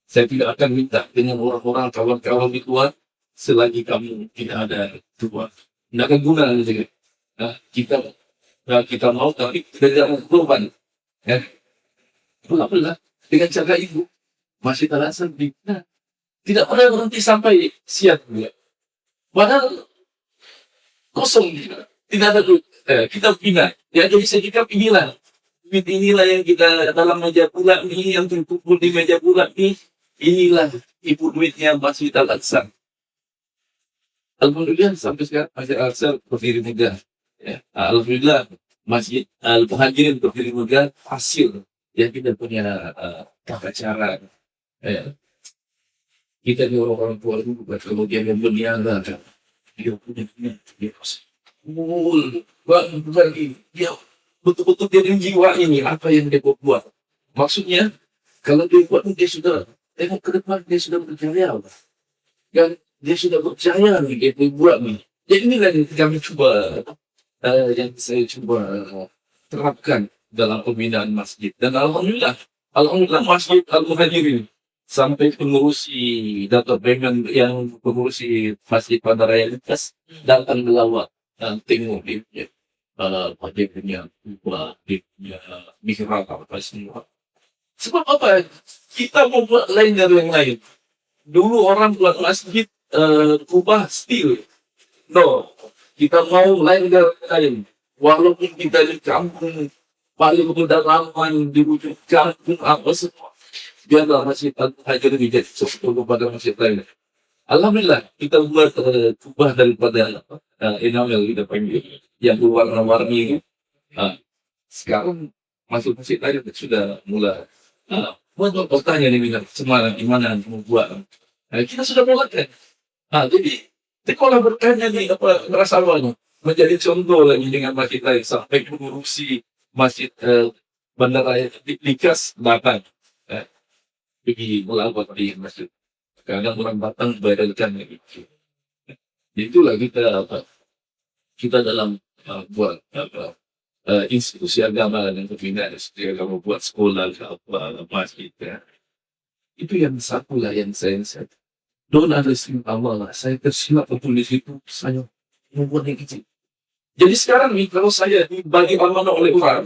Saya tidak akan minta dengan orang-orang kawan-kawan di luar selagi kamu tidak ada tuan. Tidak akan guna juga. Kita mau tapi tidak korban. Alhamdulillah dengan cara ibu masih terasa tidak pernah berhenti sampai siap juga. Padahal kosong tidak ada kita pindah. Jadi saya inilah yang kita dalam meja bulat ini yang terkumpul di meja bulat ini. Inilah ibu duitnya Masjid Al-Aqsa. Alhamdulillah sampai sekarang Masjid Al-Aqsa berdiri megah. Alhamdulillah Masjid Al-Muhajirin berdiri megah hasil yang kita punya tata cara. Kita di orang-orang tua dulu kemudian yang berniaga dia punya dia betul-betul dia jiwa ini apa yang dia buat. Maksudnya kalau dia buat dia sudah tengok ke depan dia sudah berjaya dan dia sudah berjaya nih dia buat nih. Jadi inilah yang kami coba yang saya coba terapkan dalam pembinaan masjid dan alhamdulillah Masjid Al-Muhajirin sampai pengurusi Dato' Bengan yang pengurusi Masjid Bandaraya Lintas datang melawat dan tengok dia punya mihrab apa semua. Sebab apa? Kita mau buat lain dari yang lain. Dulu orang buat masjid kubah steel. No, kita mau lain dari yang lain. Walaupun kita di kampung paling pedalaman di ujung kampung apa semua. Biarlah Masjid Al-Muhajirin menjadi sesuatu pada masjid lain. Alhamdulillah kita buat kubah daripada enamel kita panggil yang berwarna-warni ini. Sekarang masuk masjid lain sudah mulai bertanya nih semangat gimana membuat. Kita sudah mulakan. Jadi kalau bertanya nih apa merasa banyak menjadi contoh lagi dengan masjid lain sampai mengurusi Masjid Bandaraya Likas Batang. Pergi melawat di masjid. Kadang orang Batang bayarkan itu. Itulah kita dalam buat institusi agama dan pembinaan institusi agama buat sekolah masjid. Itu yang satu lah yang saya don't underestimate Allah lah. Saya tersilap betul di situ. Saya membuat yang kecil. Jadi sekarang nih kalau saya dibagi amanah oleh orang,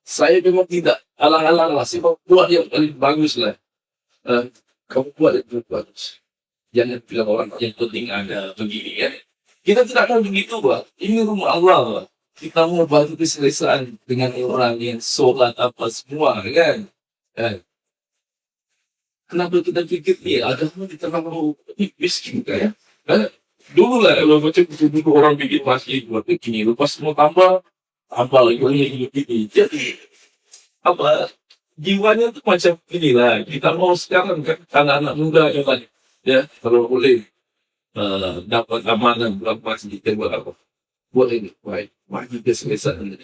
saya memang tidak alang-alang lah. Saya mau buat yang paling bagus lah. kamu buat itu bagus. Jangan bilang orang yang penting ada begini ya. Kita tidak akan begitu, Pak. Ini rumah Allah, Pak. Kita mau bantu keselesaan dengan orang yang sholat apa semua, kan? Eh, Kenapa kita pikir agama kita mau miskin kayak? Dulu lah kalau macam itu dulu orang bikin masjid buat begini, lepas mau tambah lagi ini. Jadi apa jiwanya tuh macam inilah. Kita mau sekarang kan anak-anak muda ya kalau boleh dapat amanah buat masjid buat apa? Buat ini baik, masjid keselesaan.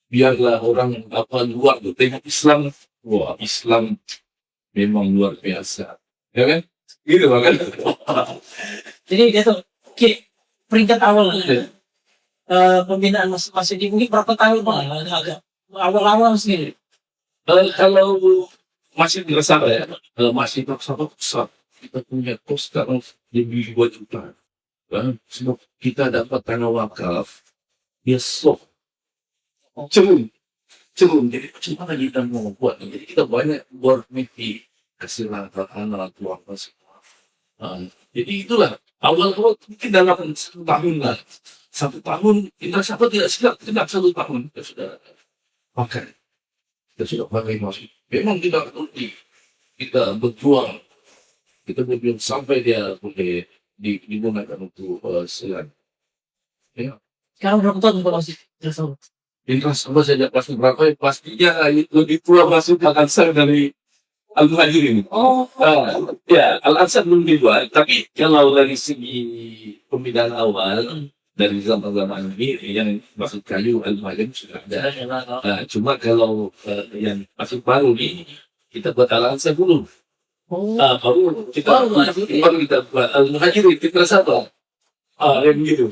Biarlah orang apa luar tuh tengok Islam, wah Islam memang luar biasa, ya kan? Gitu kan? Jadi dia tuh peringkat awal pembinaan masjid ini mungkin berapa tahun Bang? Agak awal-awal sendiri. Kalau masih dirasa ya, masih terasa besar. Kita punya kos sekarang lebih 2 juta. Sebab kita dapat tanah wakaf, dia sok. Cerun. Jadi macam mana kita mau buat? Jadi kita banyak buat mimpi, kasih langkah anak, keluarga semua. Jadi itulah, awal-awal mungkin dalam 1 tahun lah. 1 tahun, siapa tidak silap, tidak 1 tahun. Kita sudah pakai. Kita sudah pakai masjid. Memang tidak rugi. Kita berjuang. Kita berjuang sampai dia boleh digunakan untuk selan. Ya. Sekarang berapa tahun Bang masjid tersebut? Indra sama saja pasti berapa ya? Pastinya lebih tua masuk Al-Ansar dari Al-Muhajirin. Oh, Ya, Al-Ansar belum dibuat. Tapi kalau dari segi pembinaan awal, dari zaman-zaman ini yang masuk kayu Al-Muhajirin sudah ada. Cuma kalau yang masuk baru ini, kita buat Al-Ansar dulu. Baru kita buat Al-Muhajirin, kita satu. Yang gitu.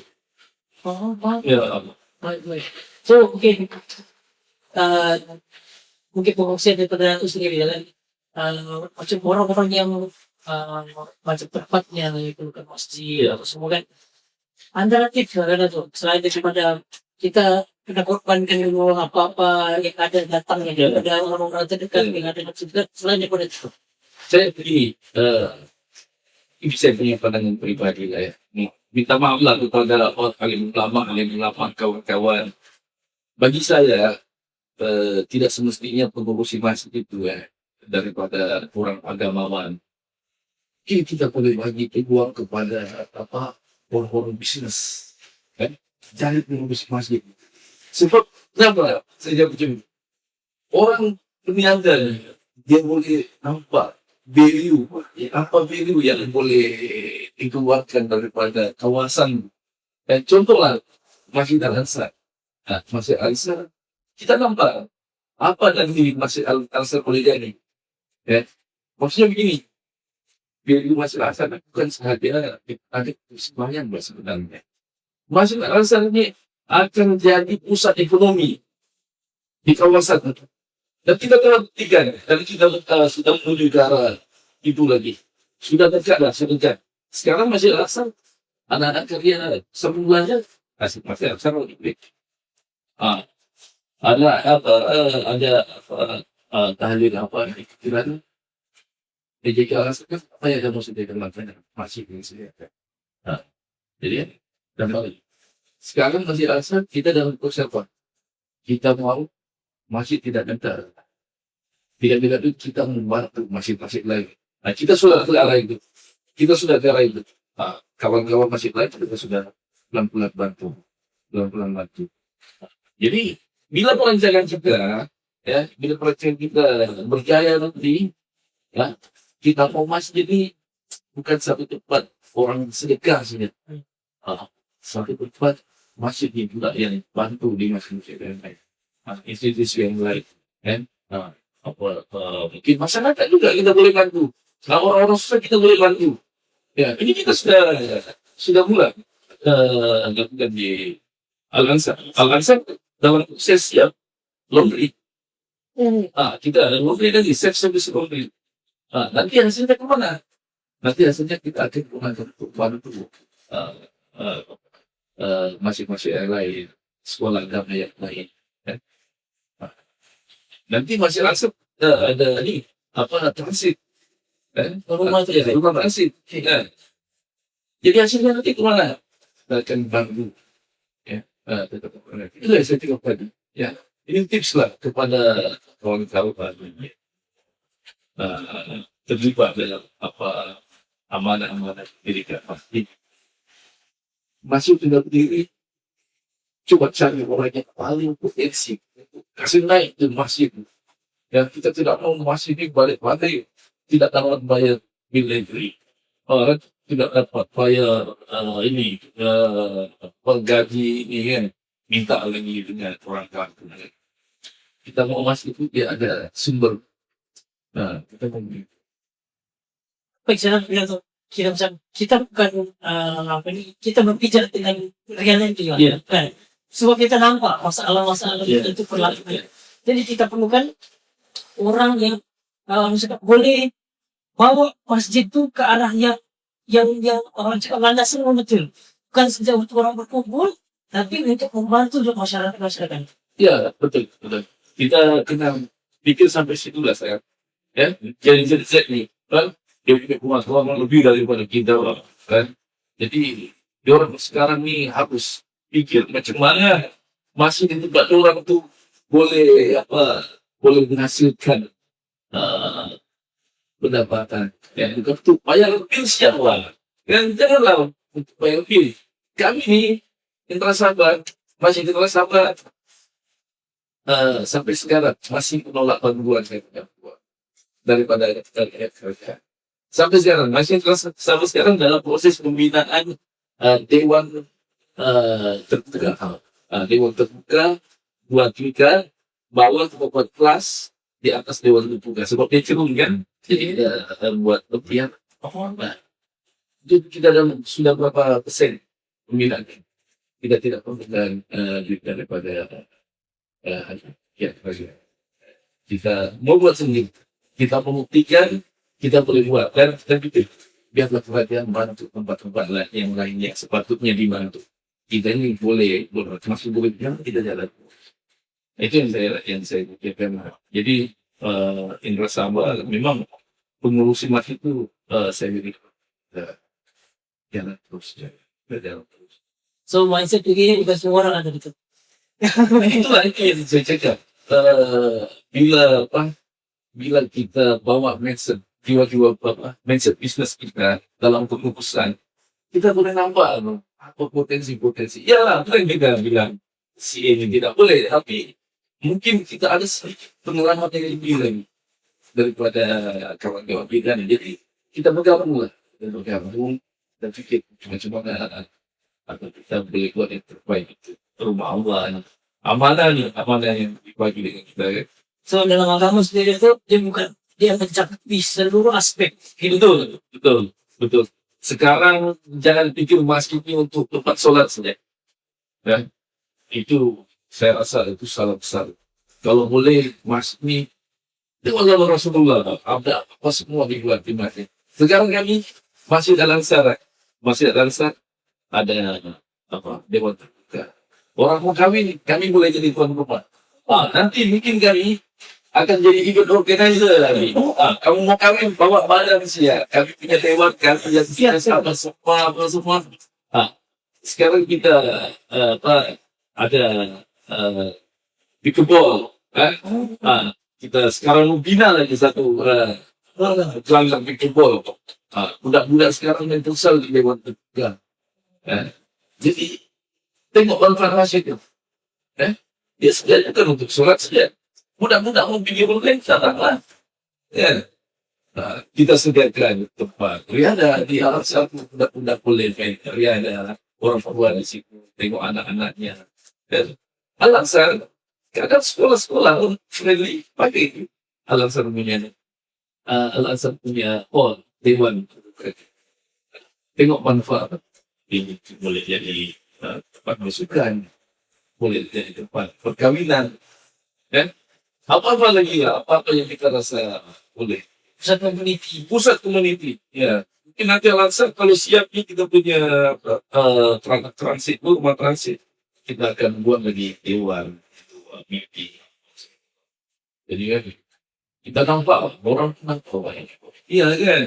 Ya, baik. So, mungkin pengungsian daripada itu sendiri ya kan. Macam orang-orang yang macam tempatnya perlukan masjid atau semua kan. Antara tips kan itu selain daripada kita kena korbankan dulu apa-apa yang ada datang yang ada orang-orang terdekat yang ada masjid selain daripada itu. saya begini, ini saya punya pandangan pribadi lah ya. Minta maaf lah kepada alim ulama, kawan-kawan. Bagi saya, tidak semestinya pengurusi masjid itu ya, daripada orang agamawan. Kita boleh bagi peluang kepada orang-orang bisnis, kan? Jangan pengurusi masjid. Sebab kenapa? Saya macam orang peniaga dia boleh nampak value, apa value yang boleh dikeluarkan daripada kawasan. Dan contohlah Masjid Al-Ansar. Masjid Al-Ansar, kita nampak apa dari Masjid Al-Ansar boleh jadi. Ya. Maksudnya begini, value Masjid Al-Ansar bukan sahaja ada sembahyang sebenarnya. Masjid Al-Ansar ini akan jadi pusat ekonomi di kawasan itu. Dan kita telah buktikan, dan kita sudah menuju ke arah itu lagi. Sudah dekat. Sekarang Masjid Al-Ansar, anak-anak karya sebulannya masih Al-Ansar lebih. Ada tahlil apa pikiran PJK Al-Ansar kan apa yang kamu sediakan masih ini sediakan. Jadi dan sekarang Masjid Al-Ansar kita dalam proses apa? Kita mau masjid tidak gentar. Tidak itu kita membantu masjid-masjid lain. Kita sudah ke arah itu. Kawan-kawan masjid lain kita sudah pelan-pelan bantu. Jadi bila perancangan kita berjaya nanti, ya, kita mau masjid ini bukan satu tempat orang sedekah saja. Satu tempat masjid ini pula yang bantu di masjid yang lain. Institusi yang lain, kan? Mungkin masyarakat juga kita boleh bantu. Orang-orang susah kita boleh bantu. Ya, ini kita sudah mulai lakukan di Al-Ansar. Al-Ansar dalam proses ya laundry. Kita ada laundry dan service laundry. Nanti hasilnya kemana? Nanti hasilnya kita akan gunakan untuk bantu masing-masing yang lain, sekolah agama yang lain. Nanti masih langsung ada ini transit Rumah itu Ya, rumah transit. Ya. Jadi hasilnya nanti kemana? Kita akan bantu. Ya, tetap itu yang saya cakap tadi. Ya, ini tips lah kepada kawan-kawan yang terlibat dalam apa amanah-amanah pendidikan. Pasti masuk tinggal berdiri, coba cari orang yang paling potensi, kasih naik ke masjid. Ya, kita tidak mau masjid ini balik-balik, tidak dapat bayar bil negeri, tidak dapat bayar ini penggaji ini kan, minta lagi dengan orang kampung. Kita mau masjid itu dia ada sumber. Nah, kita mau baik saya tuh kita bukan apa ini kita berbicara dengan reality Iya. kan. Sebab kita nampak masalah-masalah Iya. itu berlaku. Jadi kita perlukan orang yang misalkan boleh bawa masjid itu ke arah yang orang cakap landas semua betul. Bukan saja untuk orang berkumpul, tapi untuk membantu untuk masyarakat. Ya, betul, betul. Kita kena pikir sampai situ lah saya. Ya, jadi Z nih, kan? Dia punya pengetahuan lebih daripada kita, kan? Jadi, dia orang sekarang nih harus pikir macam mana masih di tempat orang tuh boleh boleh menghasilkan uh, pendapatan. Ya, bukan tuh bayar bil siapa? Dan janganlah untuk bayar bil. Kami nih, Intra Sahabat, masih Intra Sahabat, sampai sekarang masih menolak bantuan daripada kerja. Sampai sekarang sampai sekarang dalam proses pembinaan dewan terbuka. Dewan terbuka buat kita bawah buat kelas di atas dewan terbuka. Sebab dia cerun kan, jadi buat lebihan. Nah, jadi kita sudah berapa persen pembinaan? Kita tidak memberikan duit daripada ya, kita mau buat sendiri, kita membuktikan kita boleh buat dan kita gitu biarlah perhatian bantu tempat-tempat yang lainnya sepatutnya dibantu. Kita ini boleh masih boleh yang tidak jalan. Itu yang saya pikirkan. Jadi Indra Samba memang pengurusi masjid itu saya pikir jalan terus, jalan terus. So mindset begini bukan semua orang ada di situ. Itulah itu yang saya cakap. Bila kita bawa mindset jiwa-jiwa mindset bisnis kita dalam pengurusan, kita boleh nampak apa potensi-potensi. Ya lah, bukan kita bilang si ini tidak boleh, tapi mungkin kita ada sedikit pengalaman yang lebih lagi daripada kawan-kawan kita. Jadi kita bergabung dan pikir cuma-cuma atau kita boleh buat yang terbaik itu rumah Allah. Amanah yang dibagi dengan kita kan. So dalam agama sendiri itu dia mencakupi seluruh aspek hidup. Betul. Sekarang jangan pikir masjid ini untuk tempat sholat saja. Ya, itu saya rasa itu salah besar. Kalau boleh masjid ini dengan Allah Rasulullah ada apa semua dibuat di masjid. Sekarang kami Masjid Al-Ansar ada dewan terbuka. Orang mau kami boleh jadi tuan rumah. Nanti mungkin kami akan jadi event organizer lagi. Kamu mau kawin bawa badan ya. Kami punya dewan, kami punya apa semua. Sekarang kita ada pickleball. Kita sekarang mau bina lagi satu gelanggang pickleball. Budak-budak sekarang main futsal di dewan terbuka. Jadi tengok manfaat masjid itu. Dia sebenarnya kan untuk sholat saja. Mudah-mudahan mau bikin online lah. Ya. Kita sediakan tempat. Riada di alam satu budak-budak boleh main. Riada orang tua di situ. Tengok anak-anaknya. Al-Ansar, kadang sekolah-sekolah friendly pakai Al-Ansar punya dewan. Tengok manfaat. Ini boleh jadi tempat masukan, boleh jadi tempat perkawinan, apa-apa lagi ya, apa-apa yang kita rasa boleh. Pusat community, ya. Mungkin nanti Al-Ansar kalau siap kita punya rumah transit, kita akan buat lagi dewan, mimpi. Jadi kan, Kita nampak orang nampak. Iya kan?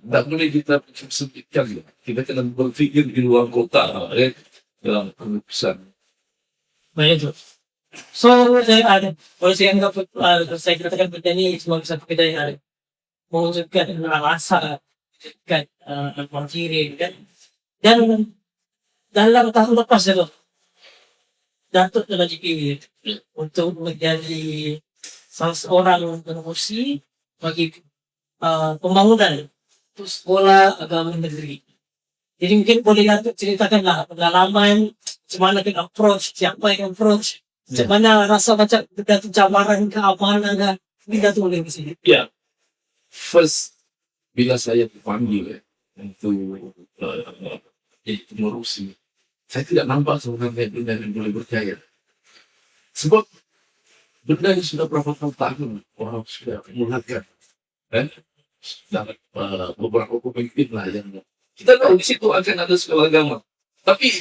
Tak boleh kita sempitkan. Kita kena berfikir di luar kotak dalam penulisan. Baik itu. So, saya ada, kalau saya anggap, saya katakan benda ini sebagai satu benda yang ada mewujudkan rasa, mewujudkan mandiri, kan? Dan dalam tahun lepas itu, Datuk telah dipilih untuk menjadi salah seorang penerusi bagi pembangunan untuk sekolah agama negeri. Jadi mungkin boleh Datuk ceritakanlah pengalaman, macam mana kita approach, siapa yang approach, macam mana rasa macam Datuk cabaran ke mana ke, mungkin Datuk boleh di sini. Ya, first bila saya dipanggil untuk jadi pengurusi, saya tidak nampak sebenarnya benda yang boleh percaya. Sebab benda yang sudah berapa tahun orang sudah mulakan. Sudah beberapa pemimpin lah yang kita tahu di situ akan ada sekolah agama. Tapi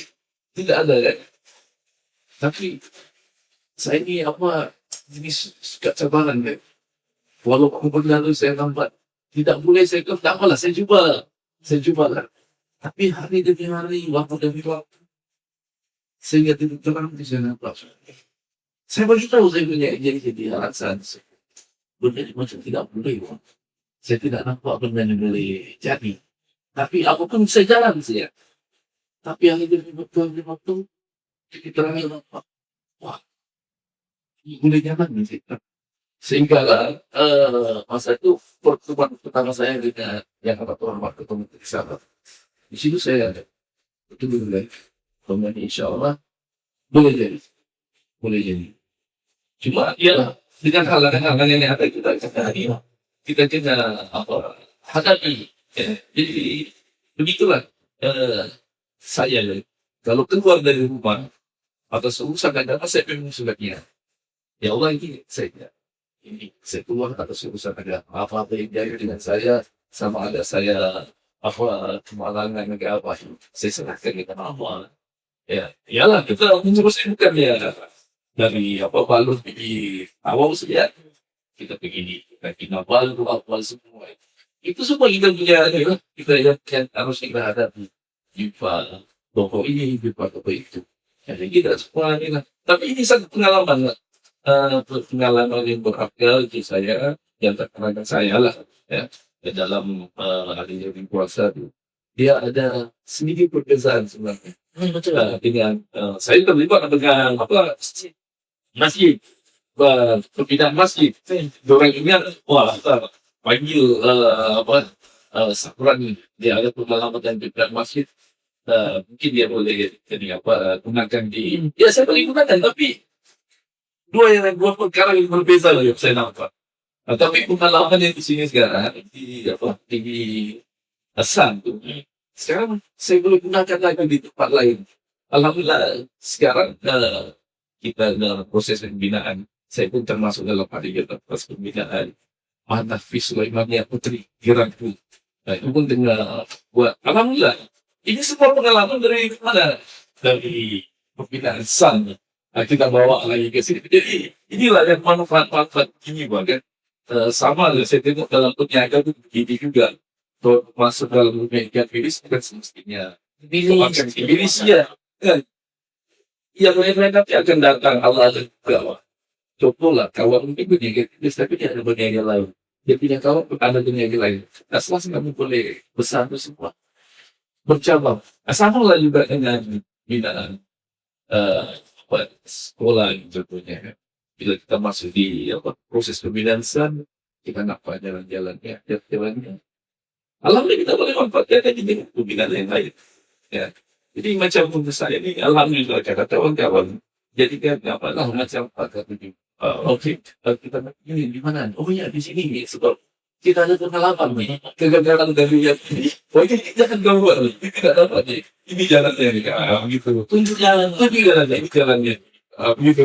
tidak ada kan. Tapi saya ini jenis suka cabaran kan. Walaupun benda itu saya nampak tidak boleh, saya kata tak apalah, saya cuba lah. Tapi hari demi hari, waktu demi waktu, sehingga titik terang di sana nampak. Saya beritahu saya punya jadi alasan. Benda ini macam tidak boleh. Saya tidak nampak benda ini boleh jadi. Tapi apapun saya jalan saya. Tapi hari demi waktu, titik terangnya nampak. Wah, ini boleh jalan nih. Sehingga masa itu pertemuan pertama saya dengan yang orang ketemu di sana. Di situ saya betul mulai insya Allah boleh jadi. Cuma ya dengan hal-hal yang ada kita kena hadapi. Jadi begitulah saya kalau keluar dari rumah atau urusan agama saya memang sebabnya. Ya Allah ini saya keluar atas urusan agama. Apa yang jadi dengan saya, sama ada saya kemalangan agama, saya serahkan dengan Allah. Ya, iyalah kita menyebutkan ya dari balut di awal saja kita begini, kita balu apa semua. Itu semua kita punya kita yang harus kita hadapi. Jumpa toko ini, jumpa toko itu. Jadi kita semua ini. Tapi ini satu pengalaman lah. Pengalaman yang berharga bagi saya yang terkenal saya lah ya dalam hari yang puasa itu dia ada sedikit perbezaan sebenarnya dengan saya terlibat dengan masjid perpindahan masjid orang ini panggil sakuran dia ada pengalaman dan pindah masjid mungkin dia boleh jadi gunakan di ya saya boleh gunakan tapi dua perkara yang berbeza lah yang saya nampak. Tapi pengalaman yang di sini sekarang di Assam tuh. Sekarang saya boleh gunakan lagi di tempat lain. Alhamdulillah sekarang kita dalam proses pembinaan. Saya pun termasuk dalam proses pembinaan. Mahfuz Sulaimaniyah Putri Giranku. Itu pun dengan buat alhamdulillah. Ini semua pengalaman dari mana? Dari pembinaan Assam. Kita bawa lagi ke sini. Jadi inilah yang manfaat-manfaat ini bahkan sama lah saya tengok dalam peniaga itu begini juga. Kalau masuk dalam dunia ikan bilis kan semestinya bilis ya. Yang lain-lain nanti akan datang Allah akan bawa. Contohlah kawan mungkin peniaga bilis tapi dia ada peniaga lain. Dia punya kawan ada peniaga lain. Nah selama kami boleh besar itu semua bercabang. Sama lah juga dengan binaan. Sekolah contohnya bila kita masuk di proses pembinaan kita nampak jalan-jalannya alhamdulillah kita boleh manfaatkan di pembinaan yang lain ya jadi macam untuk saya ini alhamdulillah kata kawan-kawan jadi macam oke kita ini di mana ya di sini sebab kita ada pengalaman nih kegagalan dari yang ini ini jangan gawat tidak dapat nih ini jalannya nih gitu tunjuk jalannya gitu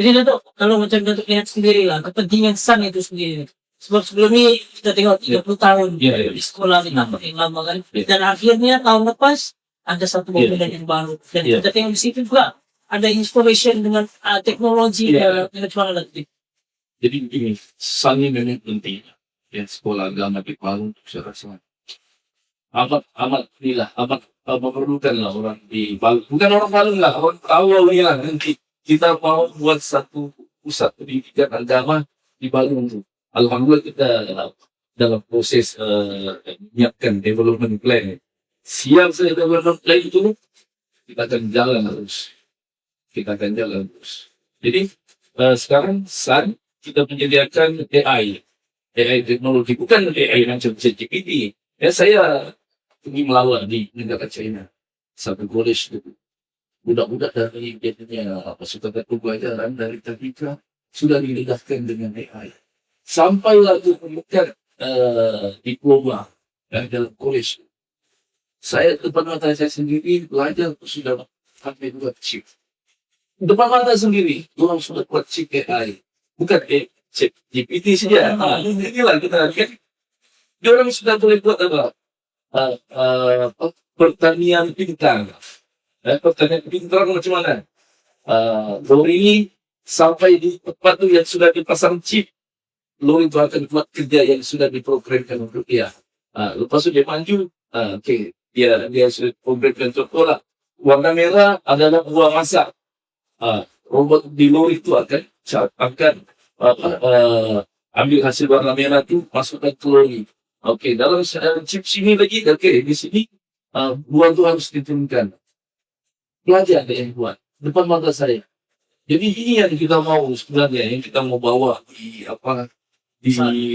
Jadi Datuk, kalau macam Datuk lihat sendiri lah, kepentingan SAN itu sendiri. Sebab sebelum ini kita tengok 30 tahun di sekolah di tempat yang lama kan. Dan akhirnya tahun lepas ada satu bangunan yang baru. Dan kita tengok di situ juga ada inspiration dengan teknologi dan macam mana nanti. Jadi begini, SAN ini memang penting. Ya, sekolah agama di Palu untuk saya rasa amat memerlukan lah orang di Palu. Bukan orang Palu lah, orang Palu ya nanti kita mau buat satu pusat pendidikan agama di Palu. Alhamdulillah kita dalam proses menyiapkan development plan. Siap saya development plan itu, kita akan jalan terus. Jadi sekarang SAN kita menyediakan AI teknologi, bukan AI macam ChatGPT. Ya, saya pergi melawat di negara China, satu college itu. Budak-budak dari jadinya pasukan pelajaran dari Tadika sudah didekatkan dengan AI. Sampailah itu menemukan diploma dalam college. Saya depan mata saya sendiri belajar sudah sampai buat chip. Depan mata sendiri, orang sudah buat chip AI. Bukan chip GPT saja. Inilah kita lihat. Dia orang sudah boleh buat apa? Pertanian pintar. Pertanian pintar macam mana? Lori ini sampai di tempat itu yang sudah dipasang chip. Lori itu akan buat kerja yang sudah diprogramkan untuk dia. Lepas itu dia maju. Okey. Dia sudah programkan contoh lah. Warna merah adalah buah masak. Robot di lori itu akan ambil hasil warna merah itu masukkan ke lori. Okey, dalam chip sini lagi, okey, di sini buah itu harus diturunkan. Pelajar yang buat depan mata saya. Jadi ini yang kita mau sebenarnya, yang kita mau bawa di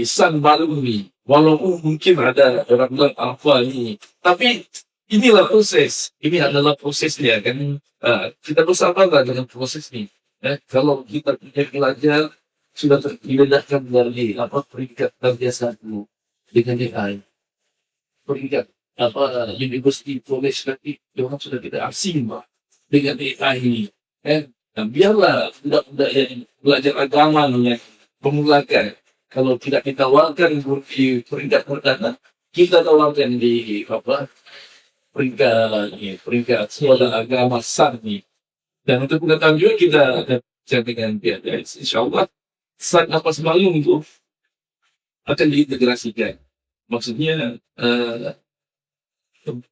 SAN Balu ini. Walaupun mungkin ada orang bilang apa ini, tapi inilah proses. Ini adalah prosesnya kan. Kita bersabarlah dengan proses ini. Kalau kita punya pelajar sudah diledakkan dari peringkat darjah 1 dengan AI, peringkat university college nanti orang sudah tidak asing dengan AI ini. Dan biarlah budak-budak yang belajar agama yang pemulakan, kalau tidak kita tawarkan di peringkat pertama, kita tawarkan di peringkat sekolah agama SAN ini. Dan untuk pengetahuan juga kita bicara dengan pihak insyaAllah SAN apa semalam itu akan diintegrasikan. Maksudnya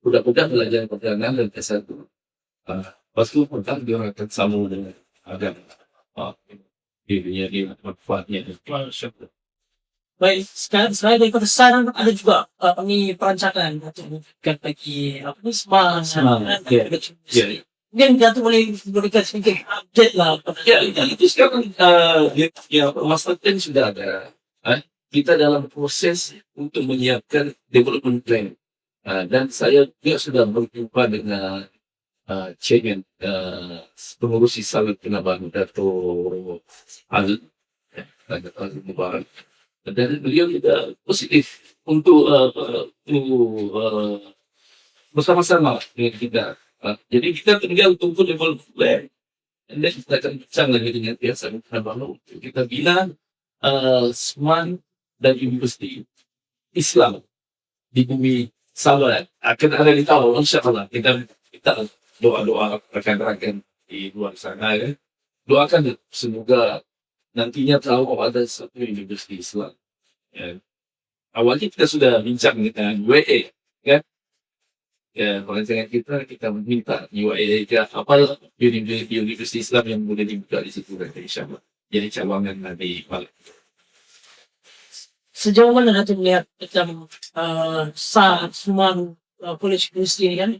budak-budak belajar perdagangan dan S1. Lepas itu pertama dia akan sambung dengan agama. Dia manfaatnya. Baik, sekarang dari kota SAN ada juga ini perancangan untuk bukan bagi semangat. Ya. Mungkin kita boleh berikan sedikit update lah. Ya, itu sekarang Master Plan sudah ada. Kita dalam proses untuk menyiapkan development plan. Dan saya juga sudah berjumpa dengan Chairman pengurus Sawit Kinabalu, Dato' Al Mubarak. Dan beliau juga positif untuk bersama-sama dengan kita. Jadi kita tinggal tunggu development plan. Dan kita akan bincang lagi dengan pihak Sawit Kinabalu. Kita bilang SMAN dan Universiti Islam di bumi Sabah akan ada di tahun insyaAllah. Kita doa-doa rekan-rekan di luar sana ya. Doakan semoga nantinya tahu ada satu universiti Islam. Ya. Awalnya kita sudah bincang dengan UAE kan. Ya, perancangan kita meminta UAE apa universiti Islam yang boleh dibuka di situ nanti insyaAllah. Jadi cabangan nanti balik. Sejauh mana Datuk melihat macam semua college industri ini kan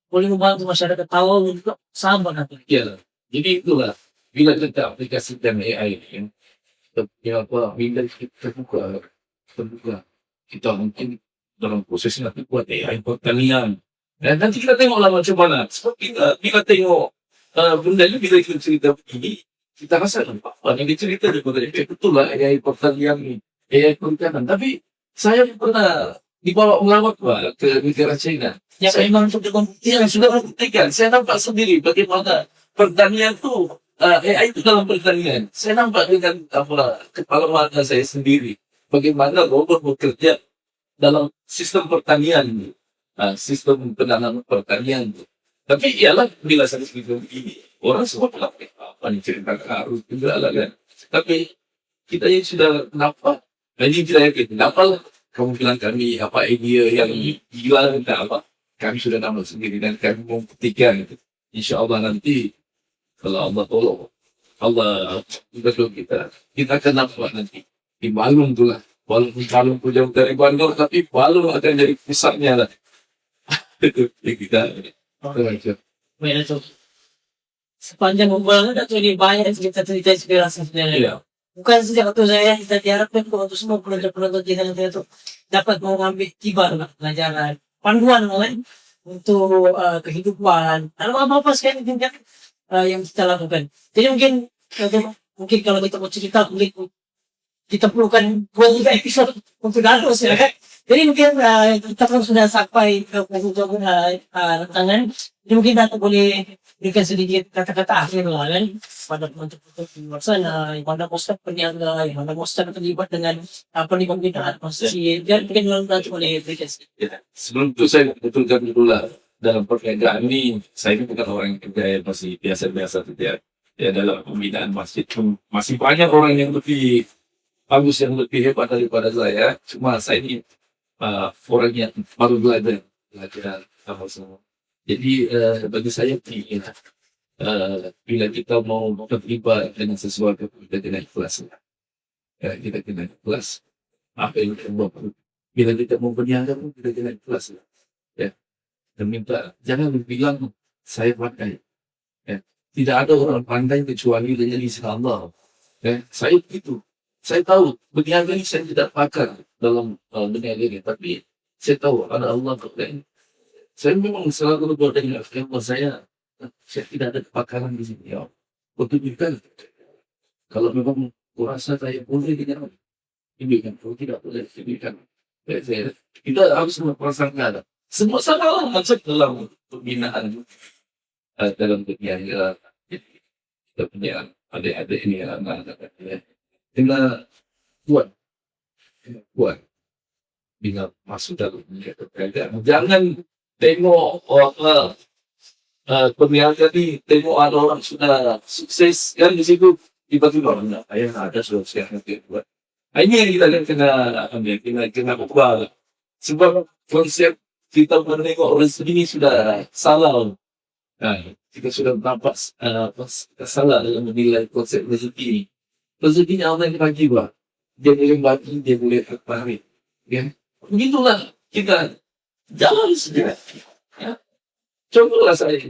boleh membantu masyarakat tahu untuk sabar nanti. Ya, jadi itulah bila kita aplikasikan AI ini, bila kita terbuka, kita mungkin dalam proses nanti buat AI pertanian. Dan nanti kita tengoklah macam mana. Sebab bila tengok benda ini, bila kita cerita begini, kita rasa apa yang dicerita daripada betul lah AI pertanian ini. Perikanan. Tapi saya pernah dibawa melawat ke negara China. Yang memang sudah membuktikan. Saya nampak sendiri bagaimana pertanian itu AI itu dalam pertanian. Saya nampak dengan kepala mata saya sendiri bagaimana robot bekerja dalam sistem pertanian, sistem penanaman pertanian. Tapi ialah bila saya seperti ini, orang semua bilang apa nih cerita harus juga lah kan. Tapi kita yang sudah nampak. Jadi kita yakin, kenapa kamu bilang kami apa idea yang gila entah apa. Kami sudah nampak sendiri dan kami membuktikan. Insya Allah nanti kalau Allah tolong, Allah betul kita akan nampak nanti di Balung tu lah. Walaupun Balung tu jauh dari Bandung, tapi Balung akan jadi pusatnya lah. Itu yang kita. Baik Datuk. Sepanjang obrolan Datuk ini banyak cerita-cerita inspirasi sebenarnya. Iya. Bukan sejak waktu saya kita diharapkan untuk semua penonton-penonton kita nanti Datuk dapat mengambil tibar lah, pelajaran, panduan lain untuk kehidupan atau apa-apa sekali tingkat yang kita lakukan. Jadi mungkin kalau kita mau cerita mungkin kita perlukan 2-3 episode untuk dalam ya kan. Jadi mungkin kita pun sudah sampai ke penghujung rancangan. Jadi mungkin Datuk boleh berikan sedikit kata-kata akhir lah kan pada penonton-penonton di luar sana yang mana Ustaz peniaga, yang mana Ustaz terlibat dengan pembinaan masjid. Dan mungkin Datuk boleh berikan sedikit. Ya. Sebelum itu saya betulkan dulu lah, dalam perniagaan ini saya ini bukan orang yang kerja yang masih biasa-biasa saja. Ya, dalam pembinaan masjid pun masih banyak orang yang lebih bagus, yang lebih hebat daripada saya. Cuma saya ini orang yang baru belajar apa semua. Jadi bagi saya bila kita mau terlibat dengan sesuatu kita kena ikhlas. Ya, kita kena ikhlas. Apa yang kita buat, bila kita mau berniaga pun kita kena ikhlas. Ya, dan minta jangan bilang saya pandai. Ya, tidak ada orang pandai kecuali dengan izin Allah. Ya, saya begitu. Saya tahu berniaga ini saya tidak pakar dalam berniaga ini, tapi saya tahu ada Allah kepada. Saya memang selalu berdoa dengan Allah saya tidak ada kepakaran di sini. Ya, tunjukkan. Kalau memang kurasa saya boleh dengan ini kan, kalau tidak boleh ini kan. Kita harus memperasangkan semua salah macam dalam pembinaan dalam berniaga. Kita punya adik-adik ini anak-anak ya. Kena kuat bila masuk dalam dunia perniagaan. Jangan tengok perniagaan ni, tengok ada orang sudah sukses kan di situ tiba-tiba ayah ada sudah nanti buat. Ini yang kita kena ambil, kena ubah. Sebab konsep kita menengok rezeki ini sudah salah. Kita sudah nampak salah dalam menilai konsep rezeki ini. Rezekinya Allah yang bagi bah. Dia boleh bagi, dia boleh tertarik. Ya. Begitulah kita jalan saja. Ya. Contohlah saya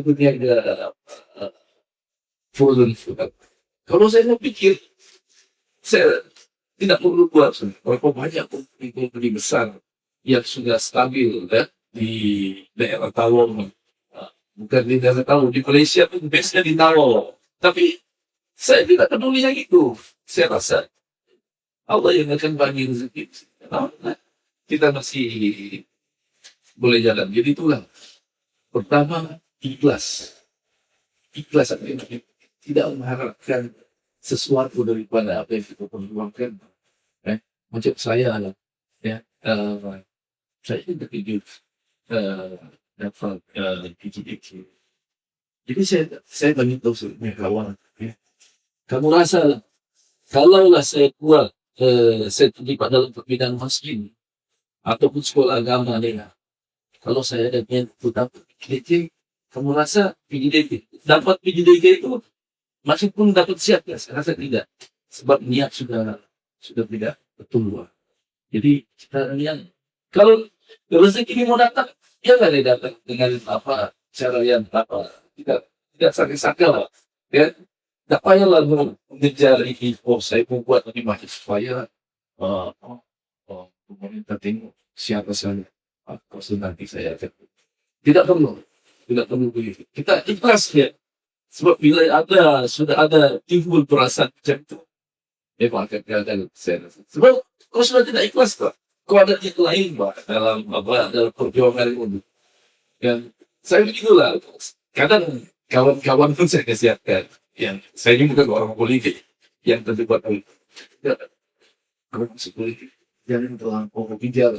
berniaga frozen food. Kalau saya pikir, saya tidak perlu buat berapa banyak company besar yang sudah stabil ya, di daerah Tawau. Bukan di daerah Tawau, di Malaysia pun biasanya di Tawau. Tapi saya tidak peduli yang itu. Saya rasa Allah yang akan bagi rezeki. Kita masih boleh jalan. Jadi itulah. Pertama, ikhlas. Ikhlas artinya tidak mengharapkan sesuatu daripada apa yang kita perjuangkan. Macam saya lah. Ya, saya terkejut dapat PGDQ. Jadi saya bagi tahu sebenarnya kawan. Ya. Kamu rasa kalaulah saya kuat, saya terlibat dalam pembinaan masjid ataupun sekolah agama ni, kalau saya ada niat untuk dapat PGDK, kamu rasa PGDK dapat PGDK itu masih pun dapat siap ya? Saya rasa tidak, sebab niat sudah tidak betul. Jadi kita lihat kalau rezeki ini mau datang, ya nggak ada datang dengan apa cara yang apa tidak sakit-sakit lah, ya. Tak payahlah mengejar ini, saya mau buat ini macam supaya pemerintah tengok siapa saya, nanti saya akan. Tidak perlu begitu. Kita ikhlas ya, sebab bila sudah ada timbul perasaan macam itu, memang akan gagal saya rasa. Sebab kau sudah tidak ikhlas kau ada yang lain dalam perjuangan ini. Yang saya begitulah, kadang kawan-kawan pun saya kasihatkan. Yang saya ini bukan orang politik yang terlibat politik. Ya, kalau masuk politik jangan terlampau bijak,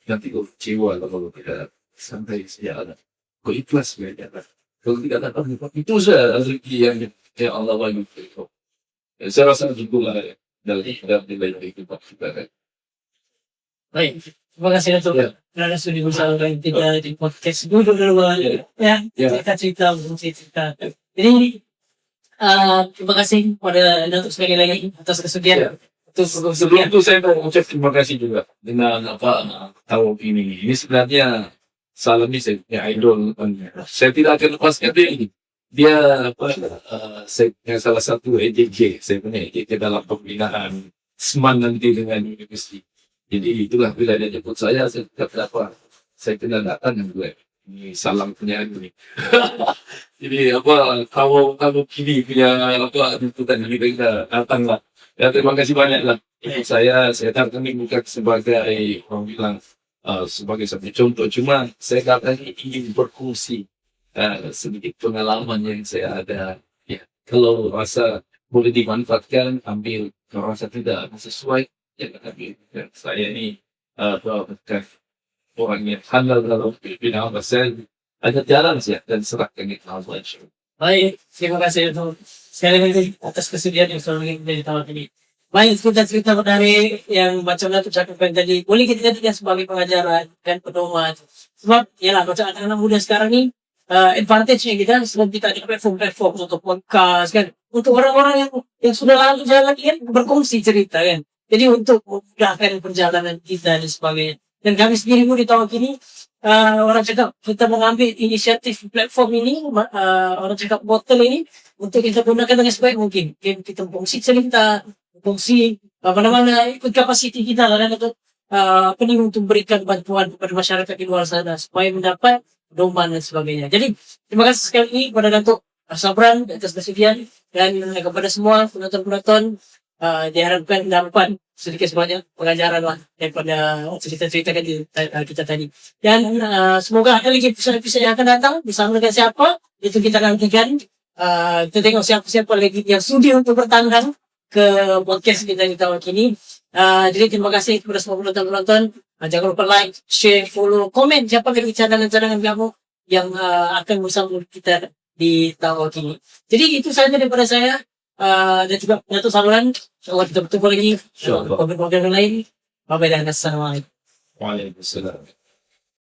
nanti kau kecewa kalau tidak santai saja. Kau ikhlas saja. Kalau tidak datang, itu saja rezeki yang Allah bagi. Saya rasa juga lah dalam nilai kehidupan kita. Baik, terima kasih Datuk. Ya. Kerana sudah bersama dengan kita di podcast dulu ya, Ya. cerita-cerita, cerita. Jadi terima kasih kepada Datuk sekali lagi atas kesudian. Sebelum itu saya mau ucap terima kasih juga dengan tahu ini. Ini sebenarnya Salam ini saya punya idol. Saya tidak akan lepaskan dia ini. Dia saya punya salah satu EJJ. Saya punya EJJ dalam pembinaan SMAN nanti dengan universiti. Jadi itulah bila dia jemput saya tidak apa. Saya kena datang juga. Ini Salam punya ini. Jadi kamu kini punya tuntutan ini kita datanglah. Ya terima kasih banyak lah. Saya datang ini bukan sebagai orang bilang sebagai satu contoh. Cuma saya datang ini ingin berfungsi sedikit pengalaman yang saya ada. Ya kalau rasa boleh dimanfaatkan ambil. Kalau rasa tidak sesuai jangan ambil. Ya, saya ini bukan orang yang handal dalam bidang apa. Saya ada jalan saya dan serahkan itu Allah. Baik, terima kasih untuk sekali lagi atas kesediaan yang selalu menjadi tahun ini. Baik, cerita-cerita dari yang macam Datuk cakapkan tadi, boleh kita jadikan sebagai pengajaran dan pedoman. Sebab, yalah, macam anak-anak muda sekarang ni, advantage-nya kita sebab kita ada platform-platform untuk podcast kan. Untuk orang-orang yang sudah lalu jalan kan, berkongsi cerita kan. Jadi untuk memudahkan perjalanan kita dan sebagainya. Dan kami sendiri pun di tahun ini, orang cakap kita mengambil inisiatif platform ini, orang cakap botol ini untuk kita gunakan dengan sebaik mungkin. Kita kongsi cerita, kongsi mana-mana ikut kapasiti kita kan untuk untuk berikan bantuan kepada masyarakat di luar sana supaya mendapat pedoman dan sebagainya. Jadi terima kasih sekali lagi kepada Datuk Sabran atas kesediaan dan kepada semua penonton-penonton. Diharapkan dapat sedikit sebanyak pengajaran lah daripada cerita-cerita kita tadi. Dan semoga ada lagi episode-episode yang akan datang bersama dengan siapa itu kita nantikan. Kita tengok siapa lagi yang sudi untuk bertandang ke podcast kita di tahun ini. Jadi terima kasih kepada semua penonton-penonton. Jangan lupa like, share, follow, komen siapa lagi cadangan-cadangan kamu yang akan bersama kita di tahun ini. Jadi itu saja daripada saya. Dan juga Datuk Sabran. InsyaAllah kita bertemu lagi. InsyaAllah. Program-program lain. Bye-bye dan assalamualaikum. Waalaikumsalam.